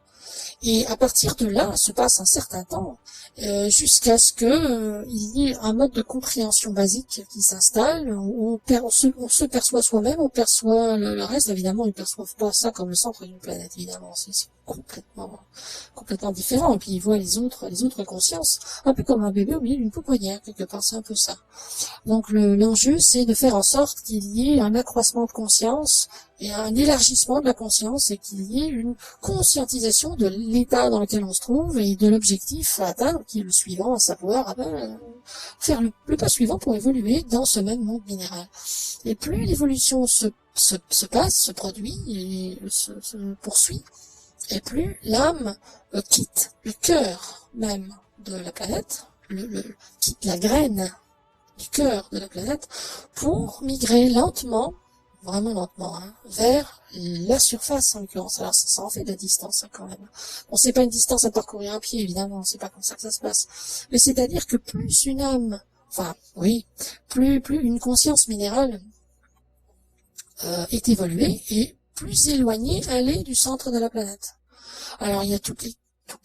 Et à partir de là, se passe un certain temps, jusqu'à ce que il y ait un mode de compréhension basique qui s'installe, où on se perçoit soi-même, on perçoit le reste. Évidemment, ils ne perçoivent pas ça comme le centre d'une planète, évidemment, c'est complètement différent. Et puis ils voient les autres consciences, un peu comme un bébé au milieu d'une pouponnière, quelque part, c'est un peu ça. Donc l'enjeu, c'est de faire en sorte qu'il y ait un accroissement de conscience et un élargissement de la conscience, et qu'il y ait une conscientisation de l'état dans lequel on se trouve et de l'objectif à atteindre, qui est le suivant, à savoir faire le pas suivant pour évoluer dans ce même monde minéral. Et plus l'évolution se passe, se produit et se poursuit, et plus l'âme quitte le cœur même de la planète, quitte la graine du cœur de la planète, pour migrer lentement, vraiment lentement, hein, vers la surface en l'occurrence. Alors ça en fait de la distance hein, quand même. Bon, c'est pas une distance à parcourir un pied évidemment, c'est pas comme ça que ça se passe. Mais c'est-à-dire que plus une âme, enfin oui, plus une conscience minérale est évoluée et plus éloignée elle est du centre de la planète. Alors il y a toutes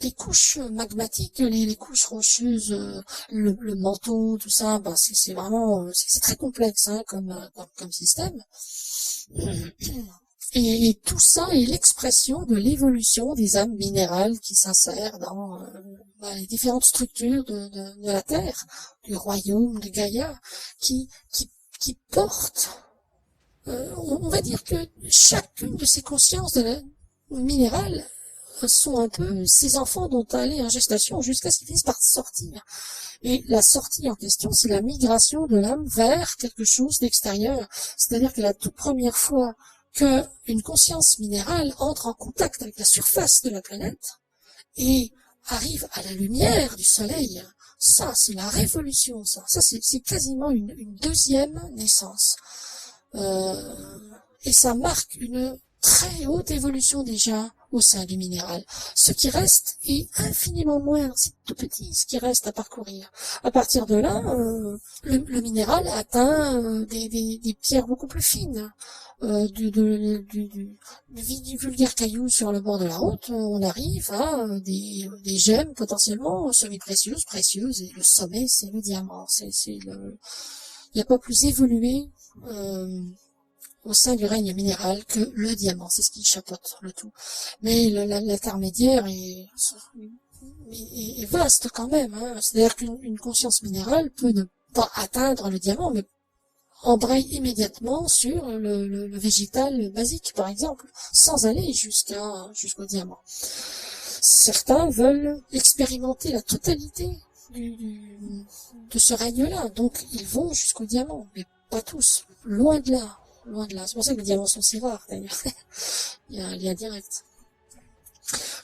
les couches magmatiques, les couches rocheuses, le manteau, tout ça, ben c'est vraiment c'est très complexe hein, comme système. Et tout ça est l'expression de l'évolution des âmes minérales qui s'insèrent dans les différentes structures de la Terre, du royaume de Gaïa, qui portent, on va dire que chacune de ces consciences minérales sont un peu ces enfants dont elle est en gestation jusqu'à ce qu'ils finissent par sortir. Et la sortie en question, c'est la migration de l'âme vers quelque chose d'extérieur. C'est-à-dire que la toute première fois que une conscience minérale entre en contact avec la surface de la planète et arrive à la lumière du soleil, ça, c'est la révolution, ça. Ça, c'est quasiment une deuxième naissance. Et ça marque une très haute évolution déjà au sein du minéral. Ce qui reste est infiniment moins, c'est tout petit ce qui reste à parcourir. À partir de là, le minéral atteint des pierres beaucoup plus fines. Du vulgaire caillou sur le bord de la route, on arrive à des gemmes potentiellement semi-précieuses, précieuses, et le sommet c'est le diamant. Il n'y a pas plus évolué au sein du règne minéral que le diamant, c'est ce qui chapeaute le tout. Mais l'intermédiaire est vaste quand même, hein. C'est-à-dire qu'une conscience minérale peut ne pas atteindre le diamant, mais embraye immédiatement sur le végétal basique, par exemple, sans aller jusqu'au diamant. Certains veulent expérimenter la totalité de ce règne-là, donc ils vont jusqu'au diamant, mais pas tous, loin de là. Loin de là. C'est pour ça que les diamants sont si rares, d'ailleurs. Il y a un lien direct.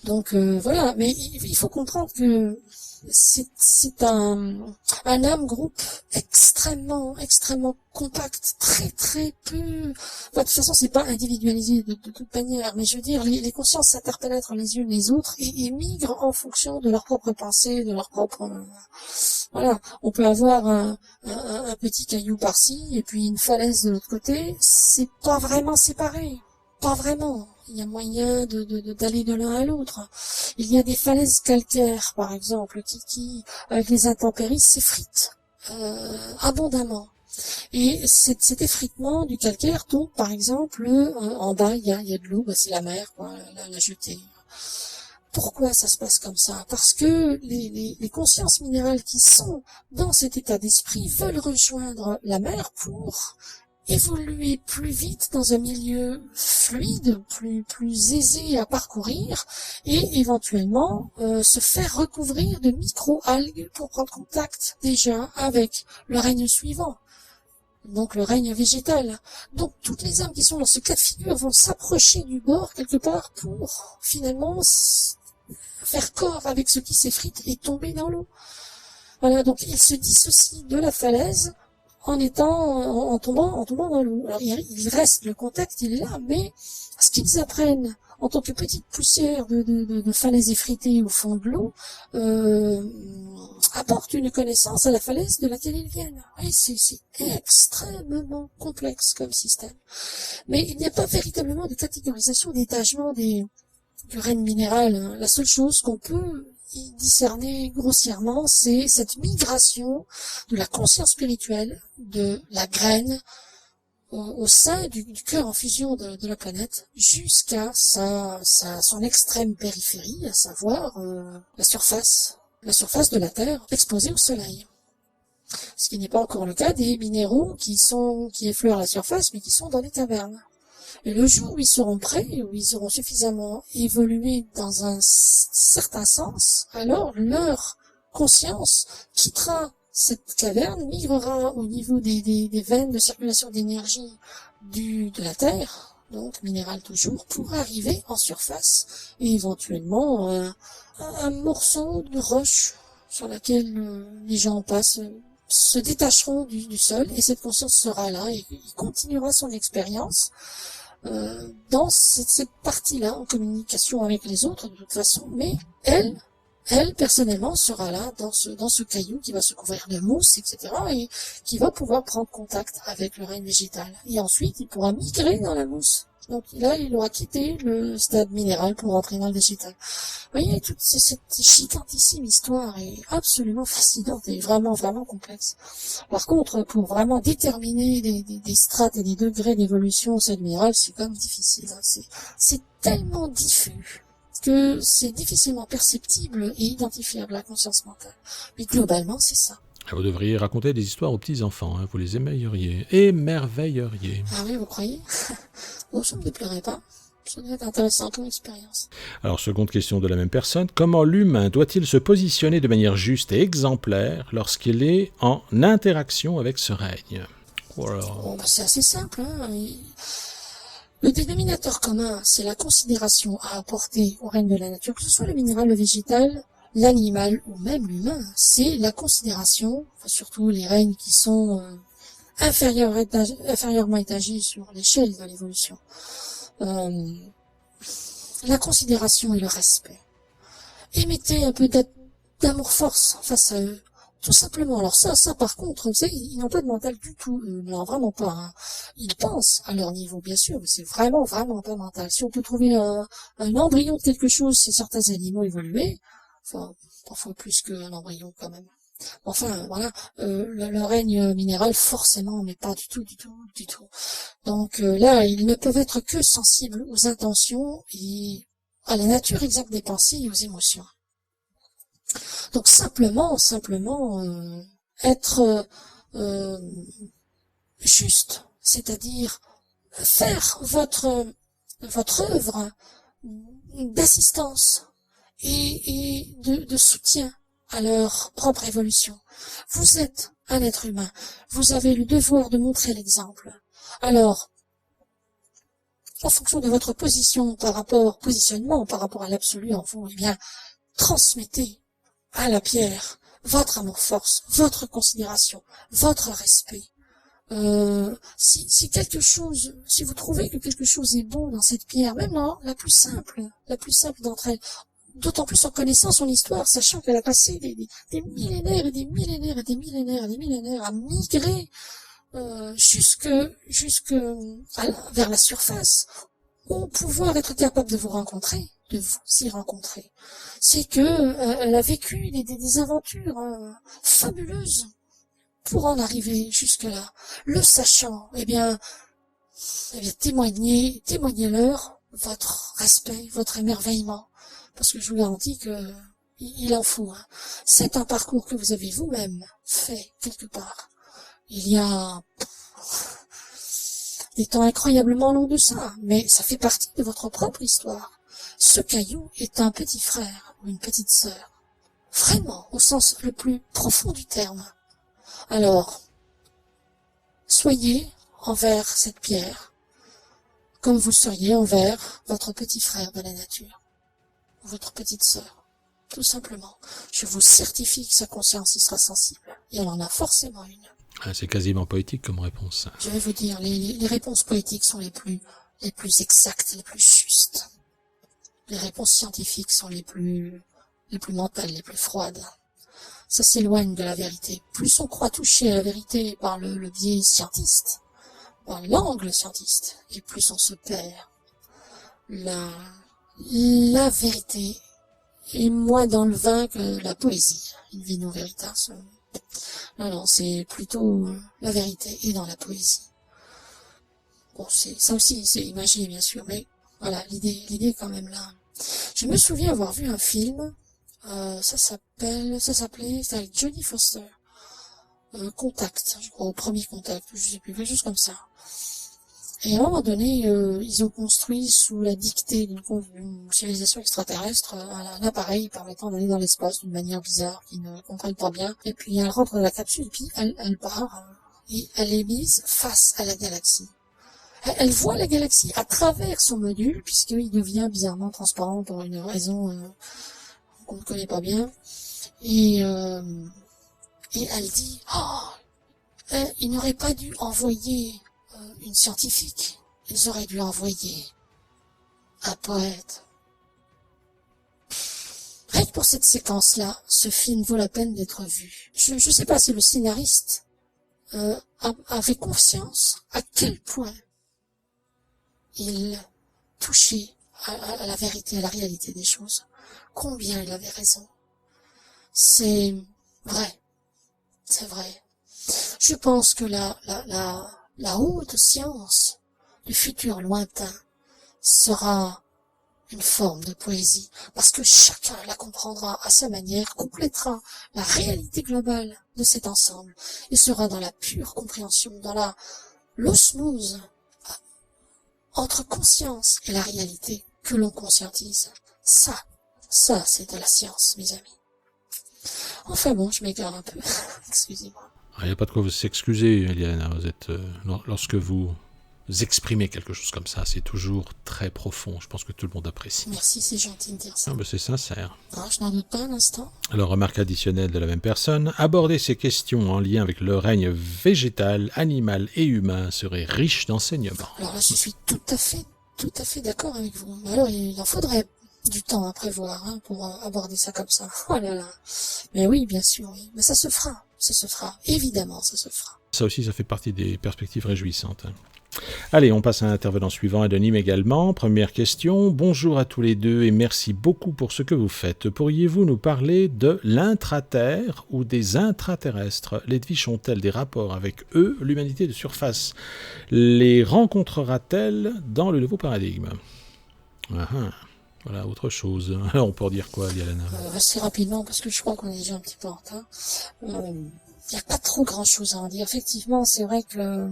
Donc, voilà. Mais il faut comprendre que c'est un âme groupe extrêmement compact, très peu. Enfin, de toute façon, c'est pas individualisé de toute manière, mais je veux dire, les consciences s'interpénètrent les unes les autres et migrent en fonction de leur propre pensée, de leur propre. Voilà, on peut avoir un petit caillou par-ci et puis une falaise de l'autre côté. C'est pas vraiment séparé. Pas vraiment. Il y a moyen d'aller de l'un à l'autre. Il y a des falaises calcaires, par exemple, qui avec les intempéries, s'effritent abondamment. Et cet effritement du calcaire tombe, par exemple, en bas, il y a de l'eau, c'est la mer, quoi, la jetée. Pourquoi ça se passe comme ça? Parce que les consciences minérales qui sont dans cet état d'esprit veulent rejoindre la mer pour évoluer plus vite dans un milieu fluide, plus aisé à parcourir et éventuellement se faire recouvrir de micro-algues pour prendre contact déjà avec le règne suivant, donc le règne végétal. Donc toutes les âmes qui sont dans ce cas de figure vont s'approcher du bord quelque part pour finalement faire corps avec ce qui s'effrite et tomber dans l'eau. Voilà, donc ils se dissocient de la falaise en tombant dans l'eau. Alors il reste, le contact il est là, mais ce qu'ils apprennent en tant que petite poussière de falaise effritée au fond de l'eau apporte une connaissance à la falaise de laquelle ils viennent. Oui, c'est extrêmement complexe comme système. Mais il n'y a pas véritablement de catégorisation, d'étagement du règne minéral. La seule chose qu'on peut y discerner grossièrement, c'est cette migration de la conscience spirituelle, de la graine, au sein du cœur en fusion de la planète, jusqu'à son extrême périphérie, à savoir la surface de la Terre exposée au soleil. Ce qui n'est pas encore le cas des minéraux qui effleurent la surface, mais qui sont dans les cavernes. Et le jour où ils seront prêts, où ils auront suffisamment évolué dans un certain sens, alors leur conscience quittera cette caverne, migrera au niveau des veines de circulation d'énergie de la Terre, donc minéral toujours, pour arriver en surface et éventuellement un morceau de roche sur laquelle les gens passent se détacheront du sol et cette conscience sera là et il continuera son expérience dans cette partie-là en communication avec les autres de toute façon, mais elle, personnellement, sera là dans ce caillou qui va se couvrir de mousse, etc., et qui va pouvoir prendre contact avec le règne végétal. Et ensuite, il pourra migrer dans la mousse. Donc là, il aura quitté le stade minéral pour entrer dans le végétal. Vous voyez, toute cette gigantissime histoire est absolument fascinante et vraiment, vraiment complexe. Par contre, pour vraiment déterminer des strates et des degrés d'évolution au stade minéral, c'est quand même difficile. Hein. C'est tellement diffus que c'est difficilement perceptible et identifiable à la conscience mentale. Mais globalement, c'est ça. Vous devriez raconter des histoires aux petits-enfants, hein, vous les émerveilleriez. Ah oui, vous croyez? Bon, ça ne me déplairait pas. Ça doit être intéressant comme expérience. Alors, seconde question de la même personne. Comment l'humain doit-il se positionner de manière juste et exemplaire lorsqu'il est en interaction avec ce règne? Voilà. Bon, c'est assez simple. Hein. Le dénominateur commun, c'est la considération à apporter au règne de la nature, que ce soit le minéral, le végétal, l'animal ou même l'humain. C'est la considération, enfin, surtout les règnes qui sont inférieurement étagés sur l'échelle de l'évolution. La considération et le respect. Émettez un peu d'amour-force face à eux. Tout simplement. Alors ça par contre, vous savez, ils n'ont pas de mental du tout. Non, vraiment pas. Hein. Ils pensent à leur niveau, bien sûr, mais c'est vraiment, vraiment pas mental. Si on peut trouver un embryon de quelque chose, c'est certains animaux évolués. Enfin, parfois plus qu'un embryon quand même. Enfin, voilà, le règne minéral, forcément, mais pas du tout. Donc là, ils ne peuvent être que sensibles aux intentions et à la nature exacte des pensées et aux émotions. Donc simplement être juste, c'est-à-dire faire votre œuvre d'assistance et de soutien à leur propre évolution. Vous êtes un être humain, vous avez le devoir de montrer l'exemple. Alors, en fonction de votre positionnement par rapport à l'absolu en vous, eh bien, transmettez à la pierre votre amour-force, votre considération, votre respect. Si vous trouvez que quelque chose est bon dans cette pierre, même non, la plus simple d'entre elles, d'autant plus en connaissant son histoire, sachant qu'elle a passé des millénaires et des millénaires et des millénaires et des millénaires à migrer vers la surface, ou pouvoir être capable de vous y rencontrer. C'est que elle a vécu des aventures fabuleuses pour en arriver jusque-là. Le sachant, eh bien témoignez-leur votre respect, votre émerveillement, parce que je vous garantis que il en faut. Hein. C'est un parcours que vous avez vous-même fait quelque part. Il y a des temps incroyablement longs de ça, mais ça fait partie de votre propre histoire. Ce caillou est un petit frère ou une petite sœur. Vraiment, au sens le plus profond du terme. Alors, soyez envers cette pierre comme vous seriez envers votre petit frère de la nature, ou votre petite sœur. Tout simplement. Je vous certifie que sa conscience y sera sensible. Et elle en a forcément une. Ah, c'est quasiment poétique comme réponse. Je vais vous dire, les réponses poétiques sont les plus exactes, les plus justes. Les réponses scientifiques sont les plus mentales, les plus froides. Ça s'éloigne de la vérité. Plus on croit toucher à la vérité par le biais scientiste, par l'angle scientiste, et plus on se perd. La vérité est moins dans le vin que la poésie. In vino veritas. Non, c'est plutôt la vérité est dans la poésie. Bon, ça aussi, c'est imagé, bien sûr, mais voilà, l'idée est quand même là. Je me souviens avoir vu un film, c'est avec Jodie Foster, Contact, je crois, au premier contact, je sais plus, quelque chose comme ça. Et à un moment donné, ils ont construit sous la dictée d'une civilisation extraterrestre un appareil permettant d'aller dans l'espace d'une manière bizarre qu'ils ne comprennent pas bien. Et puis elle rentre dans la capsule, et puis elle part, et elle est mise face à la galaxie. Elle voit la galaxie à travers son module, puisqu'il devient bizarrement transparent pour une raison qu'on ne connaît pas bien. Et elle dit, ils n'auraient pas dû envoyer une scientifique, ils auraient dû envoyer un poète. Rien que pour cette séquence-là, ce film vaut la peine d'être vu. Je sais pas si le scénariste avait conscience à quel point il touchait à la vérité, à la réalité des choses. Combien il avait raison. C'est vrai. C'est vrai. Je pense que la haute science du futur lointain sera une forme de poésie, parce que chacun la comprendra à sa manière, complétera la réalité globale de cet ensemble, et sera dans la pure compréhension, dans l'osmose entre conscience et la réalité que l'on conscientise. Ça, c'est de la science, mes amis. Enfin bon, je m'égare un peu. Excusez-moi. Il n'y a pas de quoi vous s'excuser, Eliane. Vous êtes, lorsque vous exprimez quelque chose comme ça, c'est toujours très profond. Je pense que tout le monde apprécie. Merci, c'est gentil de dire ça. C'est sincère. Je n'en doute pas un instant. Alors, remarque additionnelle de la même personne, aborder ces questions en lien avec le règne végétal, animal et humain serait riche d'enseignements. Alors là, je suis tout à fait d'accord avec vous. Alors, il en faudrait du temps à prévoir pour aborder ça comme ça. Oh là là. Mais oui, bien sûr, oui. Mais ça se fera. Évidemment, ça se fera. Ça aussi, ça fait partie des perspectives réjouissantes. Allez, on passe à l'intervenant suivant, anonyme également. Première question. Bonjour à tous les deux et merci beaucoup pour ce que vous faites. Pourriez-vous nous parler de l'intraterre ou des intraterrestres? Les Edwige ont-elles des rapports avec eux? L'humanité de surface les rencontrera-t-elle dans le nouveau paradigme? Voilà, autre chose. On peut en dire quoi, Lialana? Assez rapidement, parce que je crois qu'on est déjà un petit peu en retard. Il n'y a pas trop grand-chose à en dire. Effectivement, c'est vrai que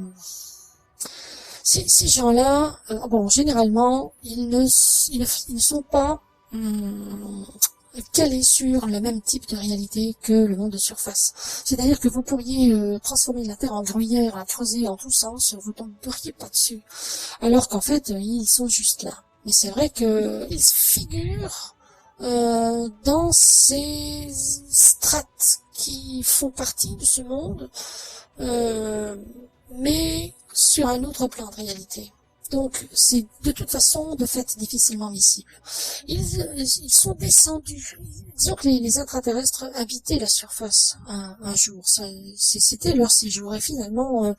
ces gens-là, généralement, ils ne sont pas calés sur le même type de réalité que le monde de surface. C'est-à-dire que vous pourriez transformer la Terre en gruyère, la creuser en tous sens, vous tomberiez pas dessus. Alors qu'en fait, ils sont juste là. Mais c'est vrai que ils figurent dans ces strates qui font partie de ce monde, mais sur un autre plan de réalité. Donc, c'est de toute façon, de fait, difficilement miscible. Ils sont descendus. Disons que les intraterrestres habitaient la surface un jour. C'était leur séjour. Et finalement,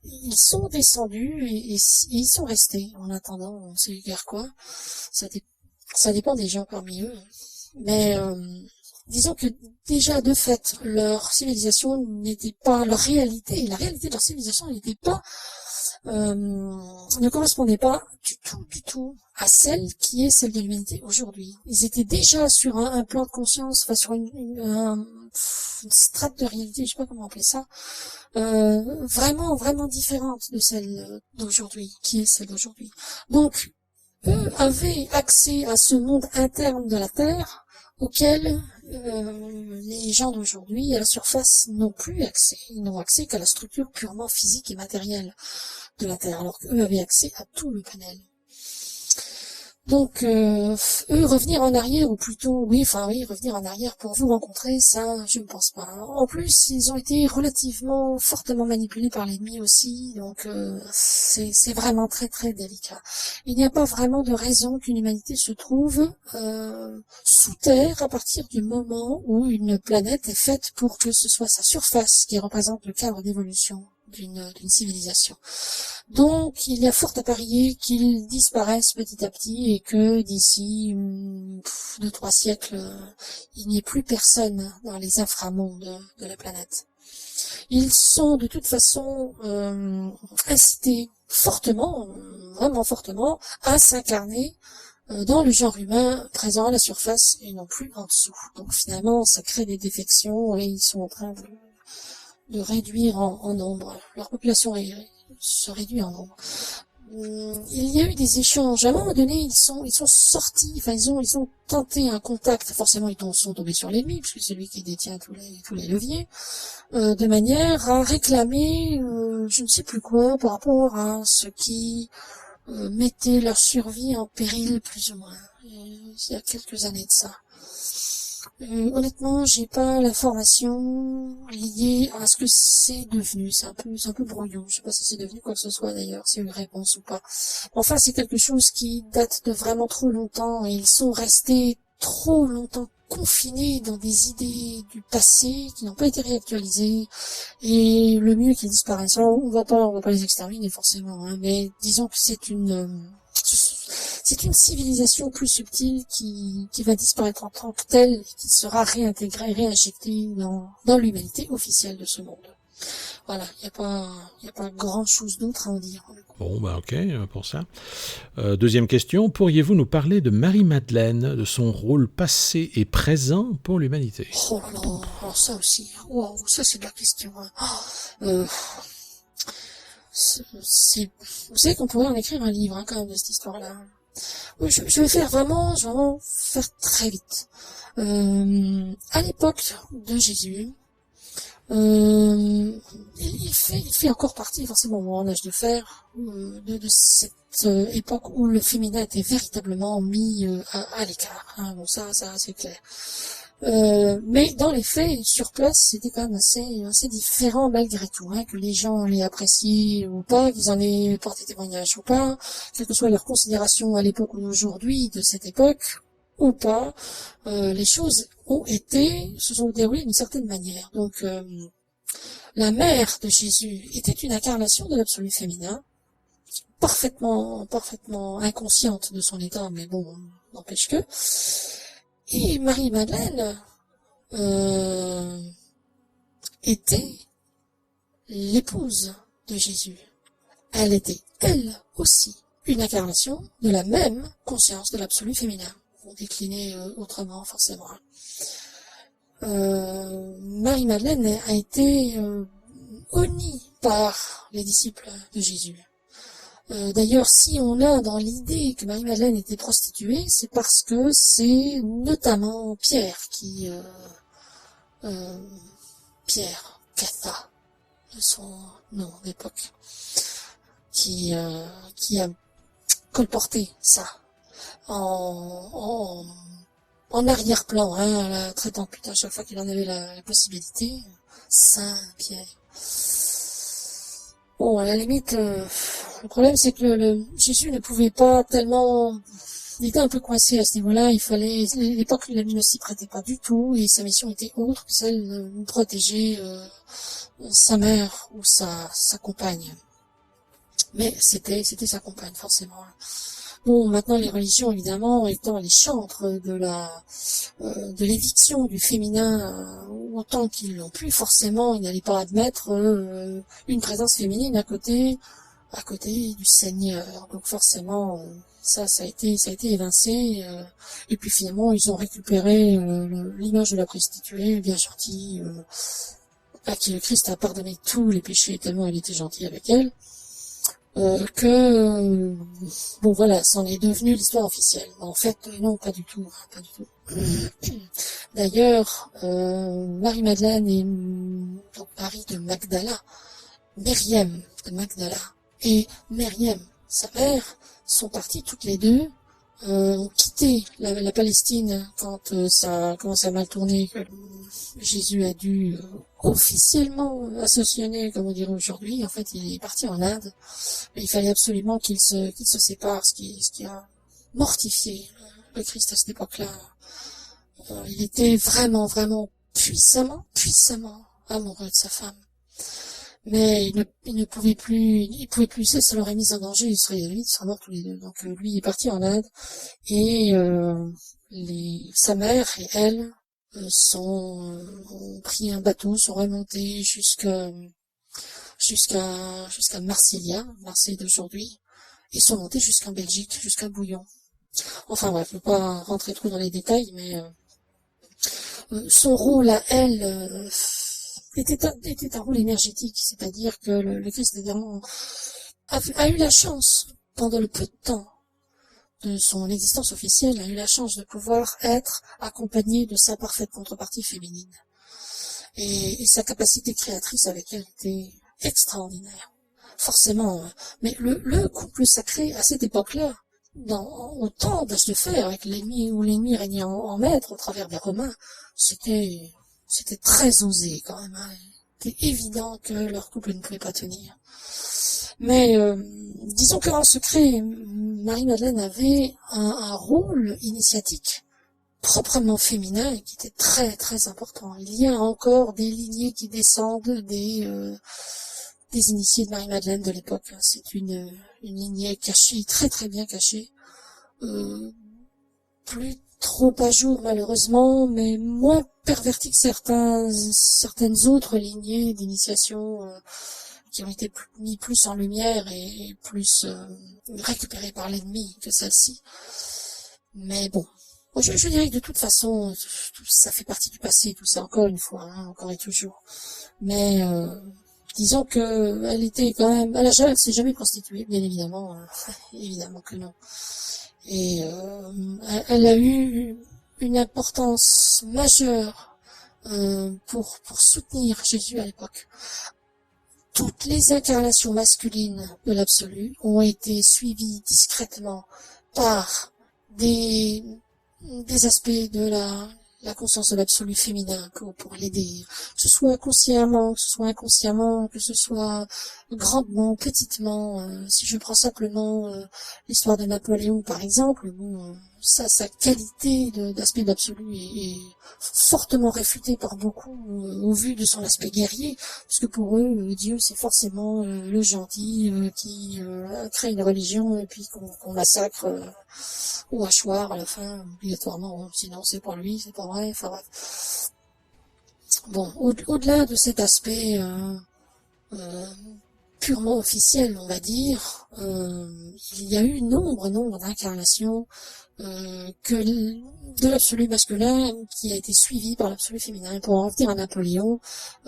ils sont descendus et ils sont restés. En attendant, on sait guère quoi. Ça dépend des gens parmi eux. Mais disons que déjà, de fait, leur civilisation n'était pas... la réalité de leur civilisation n'était pas... ne correspondait pas du tout à celle qui est celle de l'humanité aujourd'hui. Ils étaient déjà sur un plan de conscience, enfin sur une strate de réalité, je sais pas comment appeler ça, vraiment différente de celle d'aujourd'hui, qui est celle d'aujourd'hui. Donc, eux avaient accès à ce monde interne de la Terre auquel les gens d'aujourd'hui, à la surface, n'ont plus accès. Ils n'ont accès qu'à la structure purement physique et matérielle de la Terre, alors qu'eux avaient accès à tout le panel. Donc, eux, revenir en arrière, ou plutôt, revenir en arrière pour vous rencontrer, ça, je ne pense pas. En plus, ils ont été relativement fortement manipulés par l'ennemi aussi, donc c'est vraiment très très délicat. Il n'y a pas vraiment de raison qu'une humanité se trouve sous terre à partir du moment où une planète est faite pour que ce soit sa surface qui représente le cadre d'évolution d'une civilisation. Donc, il y a fort à parier qu'ils disparaissent petit à petit et que d'ici 2-3 siècles, il n'y ait plus personne dans les inframondes de la planète. Ils sont de toute façon incités fortement, vraiment fortement, à s'incarner dans le genre humain présent à la surface et non plus en dessous. Donc finalement, ça crée des défections et ils sont en train de réduire en nombre. Leur population se réduit en nombre. Il y a eu des échanges. À un moment donné, ils sont sortis, ils ont tenté un contact. Forcément, ils sont tombés sur l'ennemi, puisque c'est lui qui détient tous les leviers, de manière à réclamer je ne sais plus quoi par rapport à ce qui mettait leur survie en péril plus ou moins. Il y a quelques années de ça. Honnêtement, j'ai pas l'information liée à ce que c'est devenu. C'est un peu brouillon. Je sais pas si c'est devenu quoi que ce soit d'ailleurs, s'il y a une réponse ou pas. Enfin, c'est quelque chose qui date de vraiment trop longtemps et ils sont restés trop longtemps confinés dans des idées du passé qui n'ont pas été réactualisées. Et le mieux qu'ils disparaissent. Alors, on va pas les exterminer forcément, hein, mais disons que c'est une civilisation plus subtile qui va disparaître en tant que telle et qui sera réintégrée, réinjectée dans l'humanité officielle de ce monde. Voilà, il y a pas grand chose d'autre à en dire. Bon, bah ok, pour ça. Deuxième question, pourriez-vous nous parler de Marie-Madeleine, de son rôle passé et présent pour l'humanité? Oh là là, alors ça aussi, wow, ça c'est de la question. Hein. Euh, vous savez qu'on pourrait en écrire un livre hein, quand même de cette histoire-là. Oui, je vais vraiment faire très vite. À l'époque de Jésus, il fait encore partie forcément en âge de fer de cette époque où le féminin était véritablement mis à l'écart. Hein. Bon, ça c'est clair. Mais dans les faits, sur place, c'était quand même assez différent malgré tout, hein, que les gens l'aient apprécié ou pas, qu'ils en aient porté témoignage ou pas, quelle que soit leur considération à l'époque ou aujourd'hui de cette époque ou pas, les choses se sont déroulées d'une certaine manière. Donc, la mère de Jésus était une incarnation de l'absolu féminin, parfaitement inconsciente de son état, mais bon, n'empêche que. Et Marie-Madeleine était l'épouse de Jésus. Elle était, elle aussi, une incarnation de la même conscience de l'absolu féminin. On déclinait autrement, forcément. Marie-Madeleine a été honnie par les disciples de Jésus. D'ailleurs, si on a dans l'idée que Marie-Madeleine était prostituée, c'est parce que c'est notamment Pierre Pierre Catha, de son nom d'époque, qui a colporté ça en arrière-plan, hein, la traitant putain chaque fois qu'il en avait la possibilité. Saint Pierre. Bon, à la limite, le problème c'est que Jésus ne pouvait pas tellement, il était un peu coincé à ce niveau-là. L'époque lui ne s'y prêtait pas du tout et sa mission était autre que celle de protéger sa mère ou sa compagne. Mais c'était sa compagne forcément. Bon, maintenant les religions évidemment étant les chantres de l'éviction du féminin, autant qu'ils l'ont pu, forcément ils n'allaient pas admettre une présence féminine à côté du Seigneur. Donc forcément ça a été évincé et puis finalement ils ont récupéré l'image de la prostituée bien gentille à qui le Christ a pardonné tous les péchés tellement il était gentil avec elle. Bon voilà, c'en est devenu l'histoire officielle. En fait, non, pas du tout, pas du tout. D'ailleurs, Marie-Madeleine et donc Marie de Magdala, Myriam de Magdala et Myriam, sa mère, sont parties toutes les deux, ont quitté la Palestine quand ça a commencé à mal tourner, que Jésus a dû officiellement assassiner, comme on dirait aujourd'hui. En fait, il est parti en Inde, mais il fallait absolument qu'il se sépare, ce qui a mortifié le Christ à cette époque-là. Il était vraiment puissamment amoureux de sa femme. Mais il ne pouvait plus, ça l'aurait mis en danger, ils seraient morts tous les deux. Donc lui il est parti en Inde et sa mère et elle ont pris un bateau, sont remontés jusqu'à Marseille d'aujourd'hui, et sont montés jusqu'en Belgique, jusqu'à Bouillon. Enfin bref, je ne vais pas rentrer trop dans les détails, mais son rôle à elle était un rôle énergétique, c'est-à-dire que le Christ a eu la chance, pendant le peu de temps de son existence officielle, a eu la chance de pouvoir être accompagné de sa parfaite contrepartie féminine. Et sa capacité créatrice avec elle était extraordinaire. forcément. Mais le couple sacré à cette époque-là, au temps d'âge de fer, avec l'ennemi où l'ennemi régnait en maître au travers des Romains, c'était très osé quand même. Hein. C'était évident que leur couple ne pouvait pas tenir. Mais disons qu'en secret, Marie-Madeleine avait un rôle initiatique proprement féminin qui était très très important. Il y a encore des lignées qui descendent des initiés de Marie-Madeleine de l'époque. C'est une lignée cachée, très très bien cachée. Plus trop à jour malheureusement, mais moins pervertie que certaines autres lignées d'initiation qui ont été mis plus en lumière et plus récupérées par l'ennemi que celle-ci. Mais bon, je dirais que de toute façon, ça fait partie du passé, tout ça, encore une fois, hein, encore et toujours. Mais disons que elle était quand même, elle s'est jamais prostituée, bien évidemment, évidemment que non. Et elle a eu une importance majeure pour soutenir Jésus à l'époque. Toutes les incarnations masculines de l'absolu ont été suivies discrètement par des aspects de la conscience de l'absolu féminin pour l'aider, que ce soit consciemment, que ce soit inconsciemment, que ce soit grandement, petitement. Si je prends simplement l'histoire de Napoléon par exemple, sa qualité d'aspect de l'absolu est fortement réfutée par beaucoup au vu de son aspect guerrier, parce que pour eux, Dieu c'est forcément le gentil qui crée une religion et puis qu'on massacre au hachoir à la fin, obligatoirement, sinon c'est pas lui, c'est pas vrai, enfin bref. Bon, au-delà de cet aspect purement officiel, on va dire, il y a eu nombre d'incarnations de l'absolu masculin qui a été suivi par l'absolu féminin. Pour en revenir à Napoléon,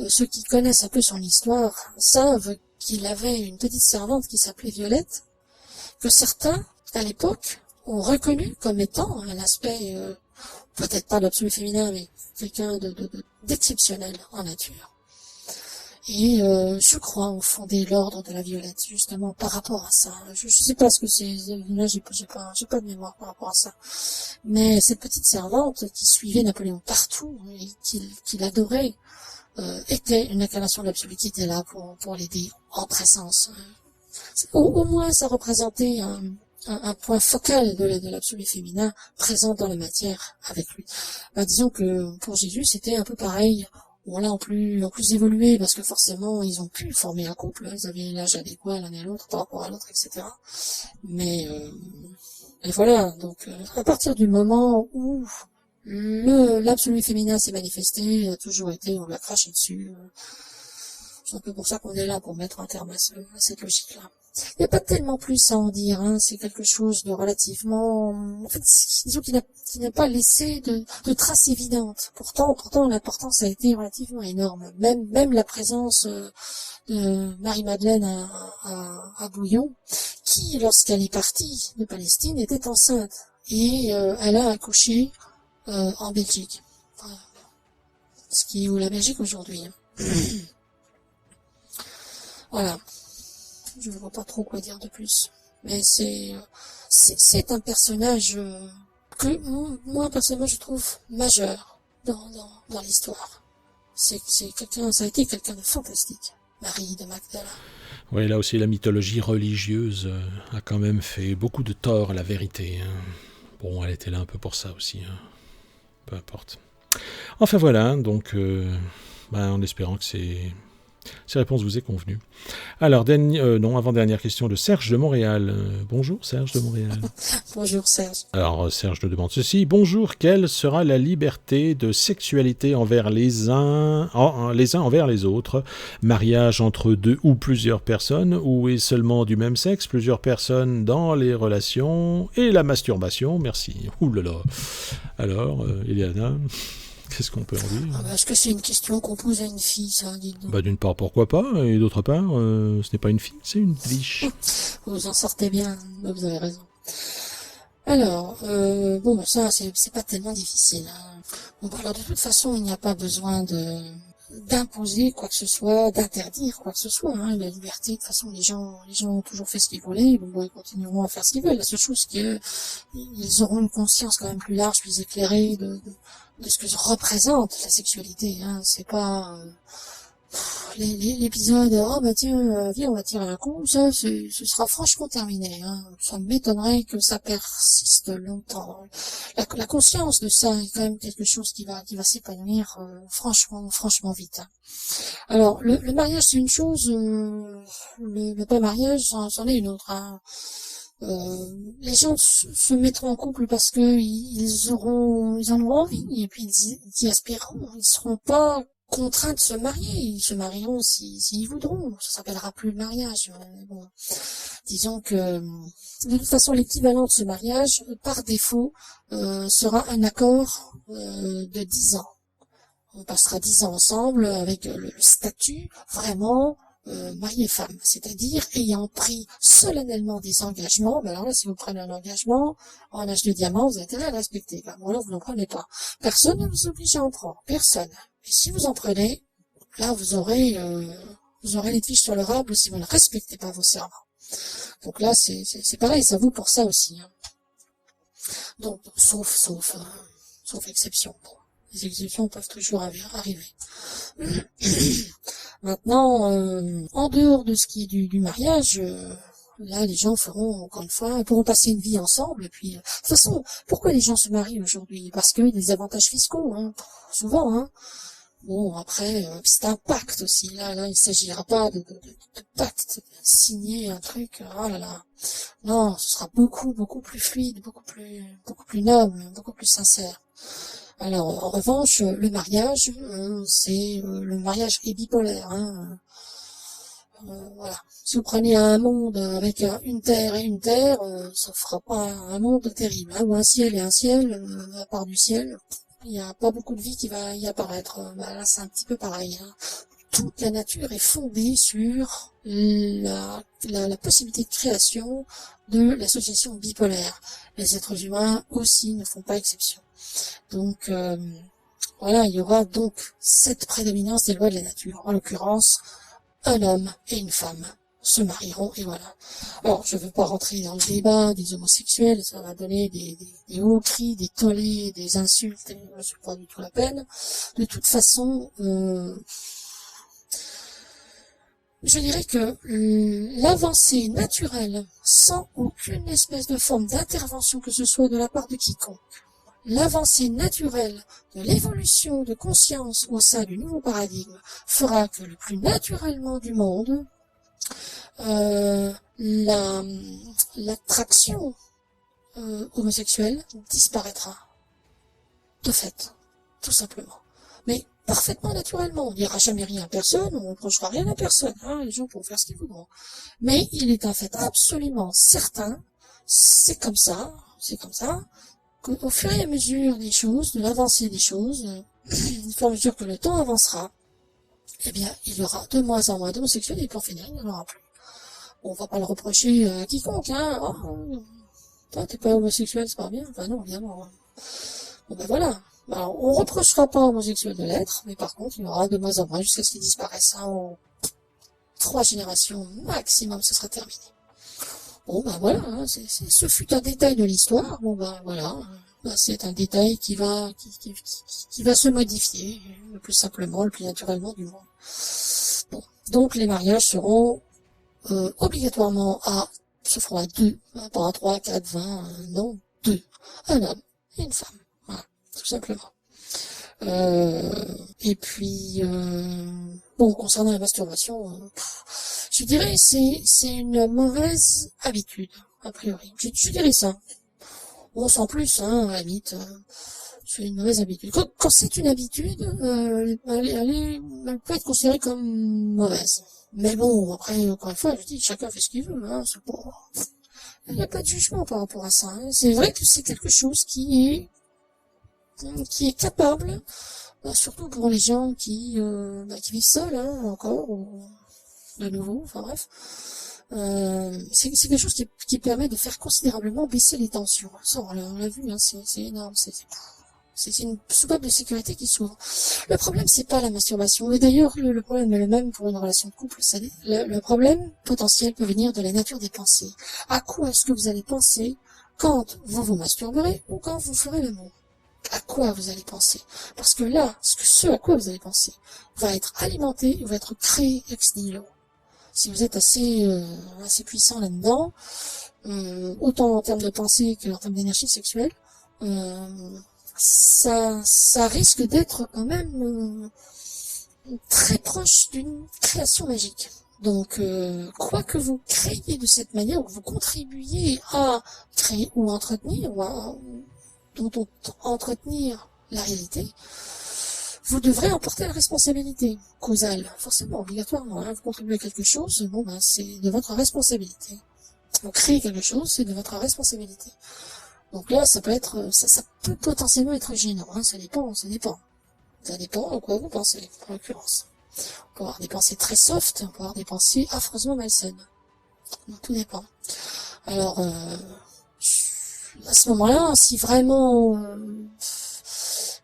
ceux qui connaissent un peu son histoire savent qu'il avait une petite servante qui s'appelait Violette, que certains, à l'époque, ont reconnu comme étant un aspect, peut-être pas de l'absolu féminin, mais quelqu'un d'exceptionnel en nature. Et je crois ont fondé l'ordre de la Violette, justement, par rapport à ça. Je sais pas ce que c'est, là j'ai pas de mémoire par rapport à ça. Mais cette petite servante qui suivait Napoléon partout et qu'il adorait, était une incarnation de l'absolu qui était là pour l'aider en présence. Au moins ça représentait un point focal de l'absolu féminin présent dans la matière avec lui. Disons que pour Jésus c'était un peu pareil. Bon là en plus évolué parce que forcément ils ont pu former un couple, ils avaient l'âge adéquat l'un et l'autre par rapport à l'autre, etc. Mais et voilà, donc à partir du moment où l'absolu féminin s'est manifesté, a toujours été, on l'a craché dessus. C'est un peu pour ça qu'on est là, pour mettre un terme à cette logique-là. Il n'y a pas tellement plus à en dire, hein. C'est quelque chose de relativement, en fait, disons qu'il n'a pas laissé de traces évidentes. Pourtant, l'importance a été relativement énorme. Même la présence de Marie-Madeleine à Bouillon, qui, lorsqu'elle est partie de Palestine, était enceinte. Et elle a accouché en Belgique. Enfin, ce qui est où la Belgique aujourd'hui. Voilà. Je ne vois pas trop quoi dire de plus. Mais c'est un personnage que moi personnellement je trouve majeur dans l'histoire. Ça a été quelqu'un de fantastique. Marie de Magdala. Oui, là aussi la mythologie religieuse a quand même fait beaucoup de tort à la vérité. Hein. Bon, elle était là un peu pour ça aussi. Hein. Peu importe. Enfin voilà, donc en espérant que ces réponses vous aient convenu. Alors, avant-dernière question de Serge de Montréal. Bonjour Serge de Montréal. Bonjour Serge. Alors Serge nous demande ceci. Bonjour, quelle sera la liberté de sexualité envers les uns envers les autres? Mariage entre deux ou plusieurs personnes, ou est seulement du même sexe, plusieurs personnes dans les relations, et la masturbation? Merci. Ouh là là. Alors, Eliana, qu'est-ce qu'on peut en dire? Est-ce que c'est une question qu'on pose à une fille, ça, dites-donc? D'une part, pourquoi pas, et d'autre part, ce n'est pas une fille, c'est une biche. Vous en sortez bien, vous avez raison. Alors, ça, c'est pas tellement difficile. Hein. Alors de toute façon, il n'y a pas besoin d'imposer quoi que ce soit, d'interdire quoi que ce soit. Hein. La liberté, de toute façon, les gens ont toujours fait ce qu'ils voulaient, bon, ils continueront à faire ce qu'ils veulent. La seule chose, c'est qu'ils auront une conscience quand même plus large, plus éclairée de ce que représente la sexualité. Hein. C'est pas l'épisode oh bah tiens viens on va tirer un coup, ça ce sera franchement terminé. Hein. Ça m'étonnerait que ça persiste longtemps. La conscience de ça est quand même quelque chose qui va s'épanouir franchement vite. Hein. Alors le mariage c'est une chose, le pas mariage c'en est une autre. Hein. Les gens se mettront en couple parce que ils en auront envie et puis ils y aspireront. Ils seront pas contraints de se marier. Ils se marieront s'ils voudront. Ça s'appellera plus le mariage. Bon. Disons que de toute façon l'équivalent de ce mariage par défaut sera un accord de 10 ans. On passera 10 ans ensemble avec le statut vraiment mari et femme, c'est-à-dire ayant pris solennellement des engagements. Ben alors là, si vous prenez un engagement en âge de diamant, vous avez intérêt à le respecter. Ben bon, là, vous n'en prenez pas. Personne ne vous oblige à en prendre. Personne. Et si vous en prenez, là, vous aurez les tiges sur le rable si vous ne respectez pas vos serments. Donc là, c'est pareil, ça vaut pour ça aussi. Hein. Donc, sauf exception. Bon, les exceptions peuvent toujours arriver. Maintenant, en dehors de ce qui est du mariage, là, les gens feront, encore une fois, pourront passer une vie ensemble. Et puis, de toute façon, pourquoi les gens se marient aujourd'hui? Parce qu'il y a des avantages fiscaux, hein, souvent. Hein. Bon, après, c'est un pacte aussi. Là, il s'agira pas de pacte, de signer un truc. Oh là là. Non, ce sera beaucoup plus fluide, beaucoup plus noble, beaucoup plus sincère. Alors, en revanche, le mariage, le mariage est bipolaire. Hein. Voilà. Si vous prenez un monde avec une terre et une terre, ça fera pas un monde terrible. Hein, ou un ciel et un ciel, à part du ciel, il n'y a pas beaucoup de vie qui va y apparaître. Là, c'est un petit peu pareil. Hein. Toute la nature est fondée sur la possibilité de création de l'association bipolaire. Les êtres humains aussi ne font pas exception. Donc voilà, il y aura donc cette prédominance des lois de la nature. En l'occurrence, un homme et une femme se marieront et voilà. Alors, je ne veux pas rentrer dans le débat des homosexuels, ça va donner des hauts cris, des tollés, des insultes, et c'est pas du tout la peine. De toute façon, je dirais que l'avancée naturelle, sans aucune espèce de forme d'intervention que ce soit de la part de quiconque, l'avancée naturelle de l'évolution de conscience au sein du nouveau paradigme fera que le plus naturellement du monde, l'attraction homosexuelle disparaîtra. De fait, tout simplement. Mais parfaitement naturellement. On ne dira jamais rien à personne, on ne reprochera rien à personne. Hein, les gens pourront faire ce qu'ils voudront. Mais il est un fait absolument certain, c'est comme ça, qu'au fur et à mesure des choses, de l'avancée des choses, au fur et à mesure que le temps avancera, eh bien, il y aura de moins en moins d'homosexuels et pour finir, il n'y en aura plus. Bon, on va pas le reprocher à quiconque, hein. Oh, toi, t'es pas homosexuel, c'est pas bien. Enfin non, évidemment. Bon ben voilà. Alors, on reprochera pas aux homosexuels de l'être, mais par contre, il y aura de moins en moins jusqu'à ce qu'ils disparaissent. Hein, en 3 générations maximum, ce sera terminé. Bon ben voilà, hein, ce fut un détail de l'histoire. Bon ben voilà, c'est un détail qui va se modifier le plus simplement, le plus naturellement du monde. Bon, donc les mariages seront obligatoirement se feront à 2, hein, pas à 3, 4, 20, non, 2, un homme et une femme, voilà, tout simplement. Et puis bon, concernant la masturbation, je dirais c'est une mauvaise habitude a priori. Je dirais ça. Bon, sans plus, hein, à la limite, c'est une mauvaise habitude. Quand c'est une habitude, elle peut être considérée comme mauvaise. Mais bon, après, encore une fois, je dis, chacun fait ce qu'il veut, hein, c'est pas, il n'y a pas de jugement par rapport à ça, hein. C'est vrai que c'est quelque chose qui est capable, surtout pour les gens qui vivent seuls, hein, encore, ou de nouveau, enfin bref, c'est quelque chose qui permet de faire considérablement baisser les tensions. Ça, on l'a vu, hein, c'est énorme, C'est une soupape de sécurité qui s'ouvre. Le problème, c'est pas la masturbation. Et d'ailleurs, le problème est le même pour une relation de couple. Le problème potentiel peut venir de la nature des pensées. À quoi est-ce que vous allez penser quand vous vous masturberez ou quand vous ferez l'amour? À quoi vous allez penser? Parce que là, ce à quoi vous allez penser va être alimenté, va être créé ex nihilo. Si vous êtes assez puissant là-dedans, autant en termes de pensée qu'en termes d'énergie sexuelle, ça risque d'être quand même très proche d'une création magique. Donc, quoi que vous créiez de cette manière, ou que vous contribuiez à créer ou entretenir, entretenir la réalité, vous devrez emporter la responsabilité causale, forcément, obligatoirement. Vous contribuez à quelque chose, c'est de votre responsabilité. Vous créez quelque chose, c'est de votre responsabilité. Donc là, ça peut être, ça peut potentiellement être gênant. Ça dépend. Ça dépend à quoi vous pensez, en l'occurrence. On peut avoir des pensées très soft, on peut avoir des pensées affreusement malsaines. Donc tout dépend. Alors, à ce moment-là, si vraiment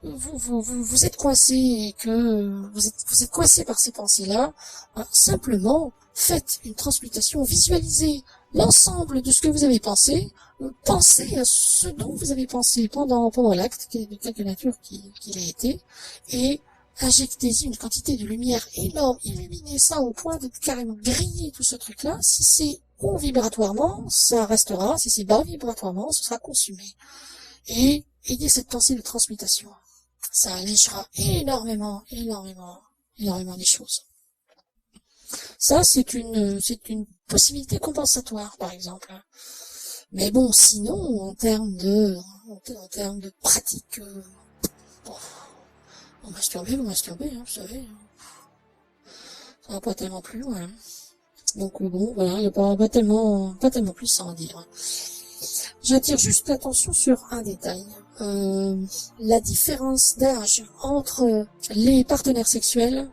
vous êtes coincé et que vous êtes coincé par ces pensées-là, simplement faites une transmutation, visualisez l'ensemble de ce que vous avez pensé, pensez à ce dont vous avez pensé pendant l'acte, de quelque nature qu'il a été, et injectez-y une quantité de lumière énorme, illuminez ça au point de carrément griller tout ce truc-là. Si c'est haut vibratoirement, ça restera, si c'est bas vibratoirement, ce sera consumé. Et ayez cette pensée de transmutation. Ça allégera énormément les choses. Ça, c'est une possibilité compensatoire, par exemple. Mais bon, sinon, en termes de pratique, vous masturbez, vous savez. Ça va pas tellement plus loin. Donc bon, voilà, il n'y a pas tellement plus à en dire. J'attire juste l'attention sur un détail. La différence d'âge entre les partenaires sexuels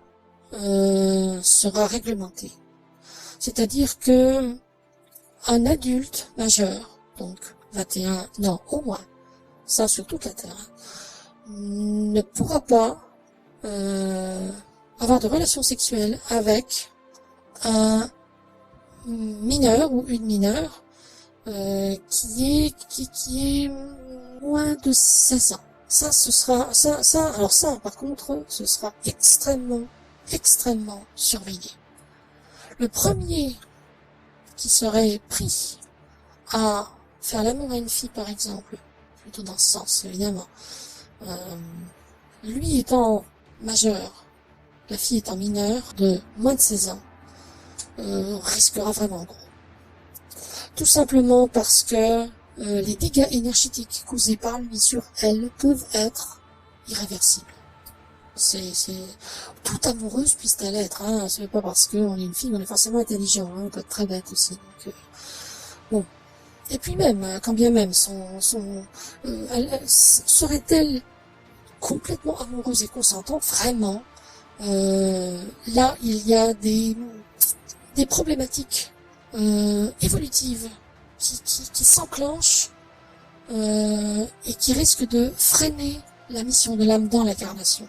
sera réglementée. C'est-à-dire que un adulte majeur, donc 21 ans au moins, ça sur toute la Terre, ne pourra pas avoir de relations sexuelles avec un mineur ou une mineure qui est moins de 16 ans. Ça, par contre, ce sera extrêmement surveillé. Le premier qui serait pris à faire l'amour à une fille, par exemple, plutôt dans ce sens, évidemment, lui étant majeur, la fille étant mineure de moins de 16 ans, risquera vraiment gros. Tout simplement parce que les dégâts énergétiques causés par lui sur elle peuvent être irréversibles. C'est toute amoureuse puisse-t-elle être, c'est pas parce qu'on est une fille, on est forcément intelligent, on peut être très bête aussi. Donc, bon. Et puis même, quand bien même serait-elle complètement amoureuse et consentante, vraiment, là il y a des problématiques évolutives qui s'enclenchent et qui risquent de freiner la mission de l'âme dans l'incarnation.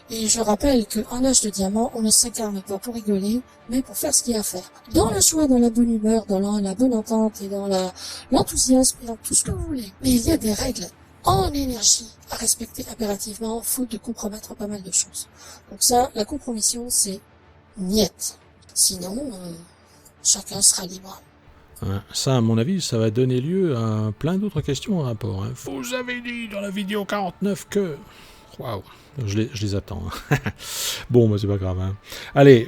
Et je rappelle qu'en âge de diamant, on ne s'incarne pas pour rigoler, mais pour faire ce qu'il y a à faire. Dans la joie, dans la bonne humeur, dans la bonne entente et dans l'enthousiasme et dans tout ce que vous voulez. Mais il y a des règles en énergie à respecter impérativement, faute de compromettre pas mal de choses. Donc ça, la compromission, c'est niette. Sinon, chacun sera libre. Ça, à mon avis, ça va donner lieu à plein d'autres questions en rapport. Vous avez dit dans la vidéo 49 que... Waouh, je les attends. Bon, c'est pas grave. Allez,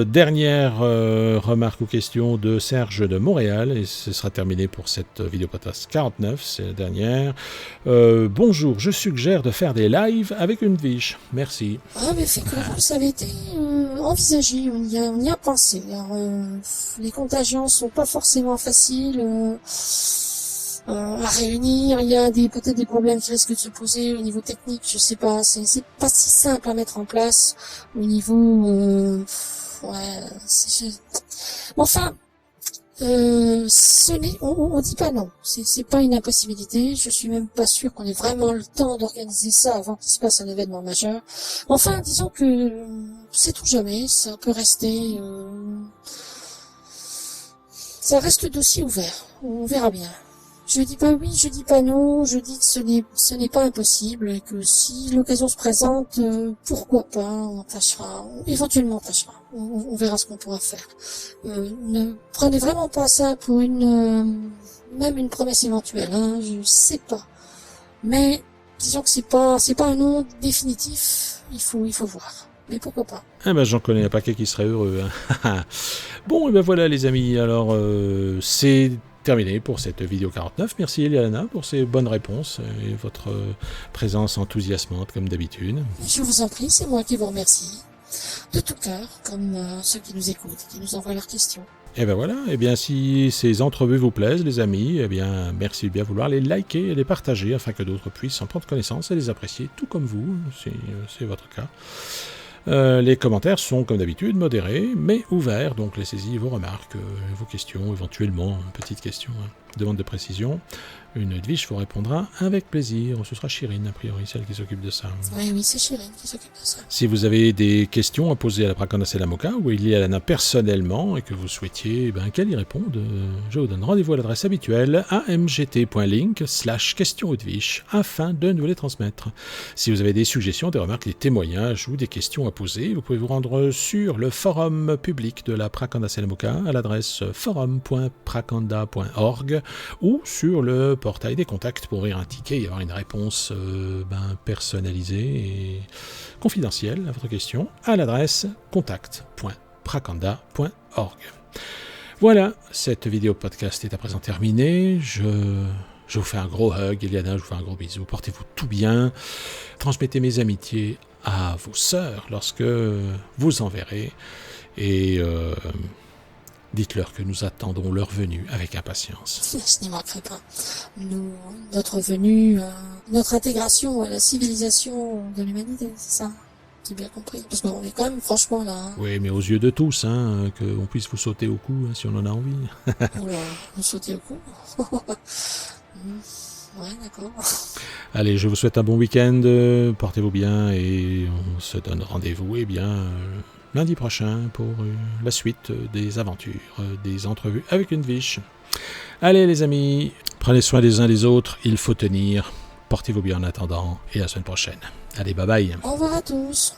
dernière remarque ou question de Serge de Montréal, et ce sera terminé pour cette vidéo podcast 49, c'est la dernière. Bonjour, je suggère de faire des lives avec une biche. Merci. Mais figurez-vous, ça avait été envisagé, on y a pensé. Alors, les contagions sont pas forcément faciles à réunir, il y a peut-être des problèmes qui risquent de se poser au niveau technique, je sais pas, c'est pas si simple à mettre en place au niveau enfin On dit pas non. C'est pas une impossibilité. Je suis même pas sûr qu'on ait vraiment le temps d'organiser ça avant qu'il se passe un événement majeur. Enfin, disons que sait-on jamais, ça peut rester. Ça reste dossier ouvert. On verra bien. Je dis pas oui, je dis pas non, je dis que ce n'est pas impossible et que si l'occasion se présente, pourquoi pas, éventuellement on tâchera. On verra ce qu'on pourra faire. Ne prenez vraiment pas ça pour même une promesse éventuelle, hein, je sais pas. Mais, disons que c'est pas un non définitif, il faut voir. Mais pourquoi pas? Ah ben j'en connais un paquet qui serait heureux. Hein. Bon, et ben voilà les amis, alors c'est terminé pour cette vidéo 49. Merci Eliana pour ces bonnes réponses et votre présence enthousiasmante comme d'habitude. Je vous en prie, c'est moi qui vous remercie. De tout cœur, comme ceux qui nous écoutent, qui nous envoient leurs questions. Et ben voilà, et bien si ces entrevues vous plaisent les amis, eh bien merci de bien vouloir les liker et les partager afin que d'autres puissent en prendre connaissance et les apprécier tout comme vous, si c'est votre cas. Les commentaires sont comme d'habitude modérés mais ouverts, donc laissez-y vos remarques, vos questions, éventuellement une petite question, demande de précision. Une Edwige vous répondra avec plaisir. Ce sera Chirine, a priori, celle qui s'occupe de ça. Oui, c'est Chirine qui s'occupe de ça. Si vous avez des questions à poser à la Prakonda Selamoka ou Eliana personnellement et que vous souhaitiez qu'elle y réponde, je vous donne rendez-vous à l'adresse habituelle amgt.link/questions-edwige afin de nous les transmettre. Si vous avez des suggestions, des remarques, des témoignages ou des questions à poser, vous pouvez vous rendre sur le forum public de la Prakonda Selamoka à l'adresse forum.prakanda.org ou sur le portail des contacts pour ouvrir un ticket et avoir une réponse personnalisée et confidentielle à votre question à l'adresse contact.prakanda.org. Voilà, cette vidéo podcast est à présent terminée. Je vous fais un gros hug, Eliana, je vous fais un gros bisou. Portez-vous tout bien. Transmettez mes amitiés à vos sœurs lorsque vous en verrez. Et dites-leur que nous attendons leur venue avec impatience. Je n'y manquerai pas. Notre venue, notre intégration à la civilisation de l'humanité, c'est ça? J'ai bien compris. Parce qu'on est quand même franchement là. Hein. Oui, mais aux yeux de tous, qu'on puisse vous sauter au cou si on en a envie. Oula, nous sauter au cou. Ouais, d'accord. Allez, je vous souhaite un bon week-end. Portez-vous bien et on se donne rendez-vous, lundi prochain pour la suite des aventures, des entrevues avec une biche. Allez les amis, prenez soin des uns des autres, il faut tenir. Portez-vous bien en attendant et à la semaine prochaine. Allez, bye bye. Au revoir à tous.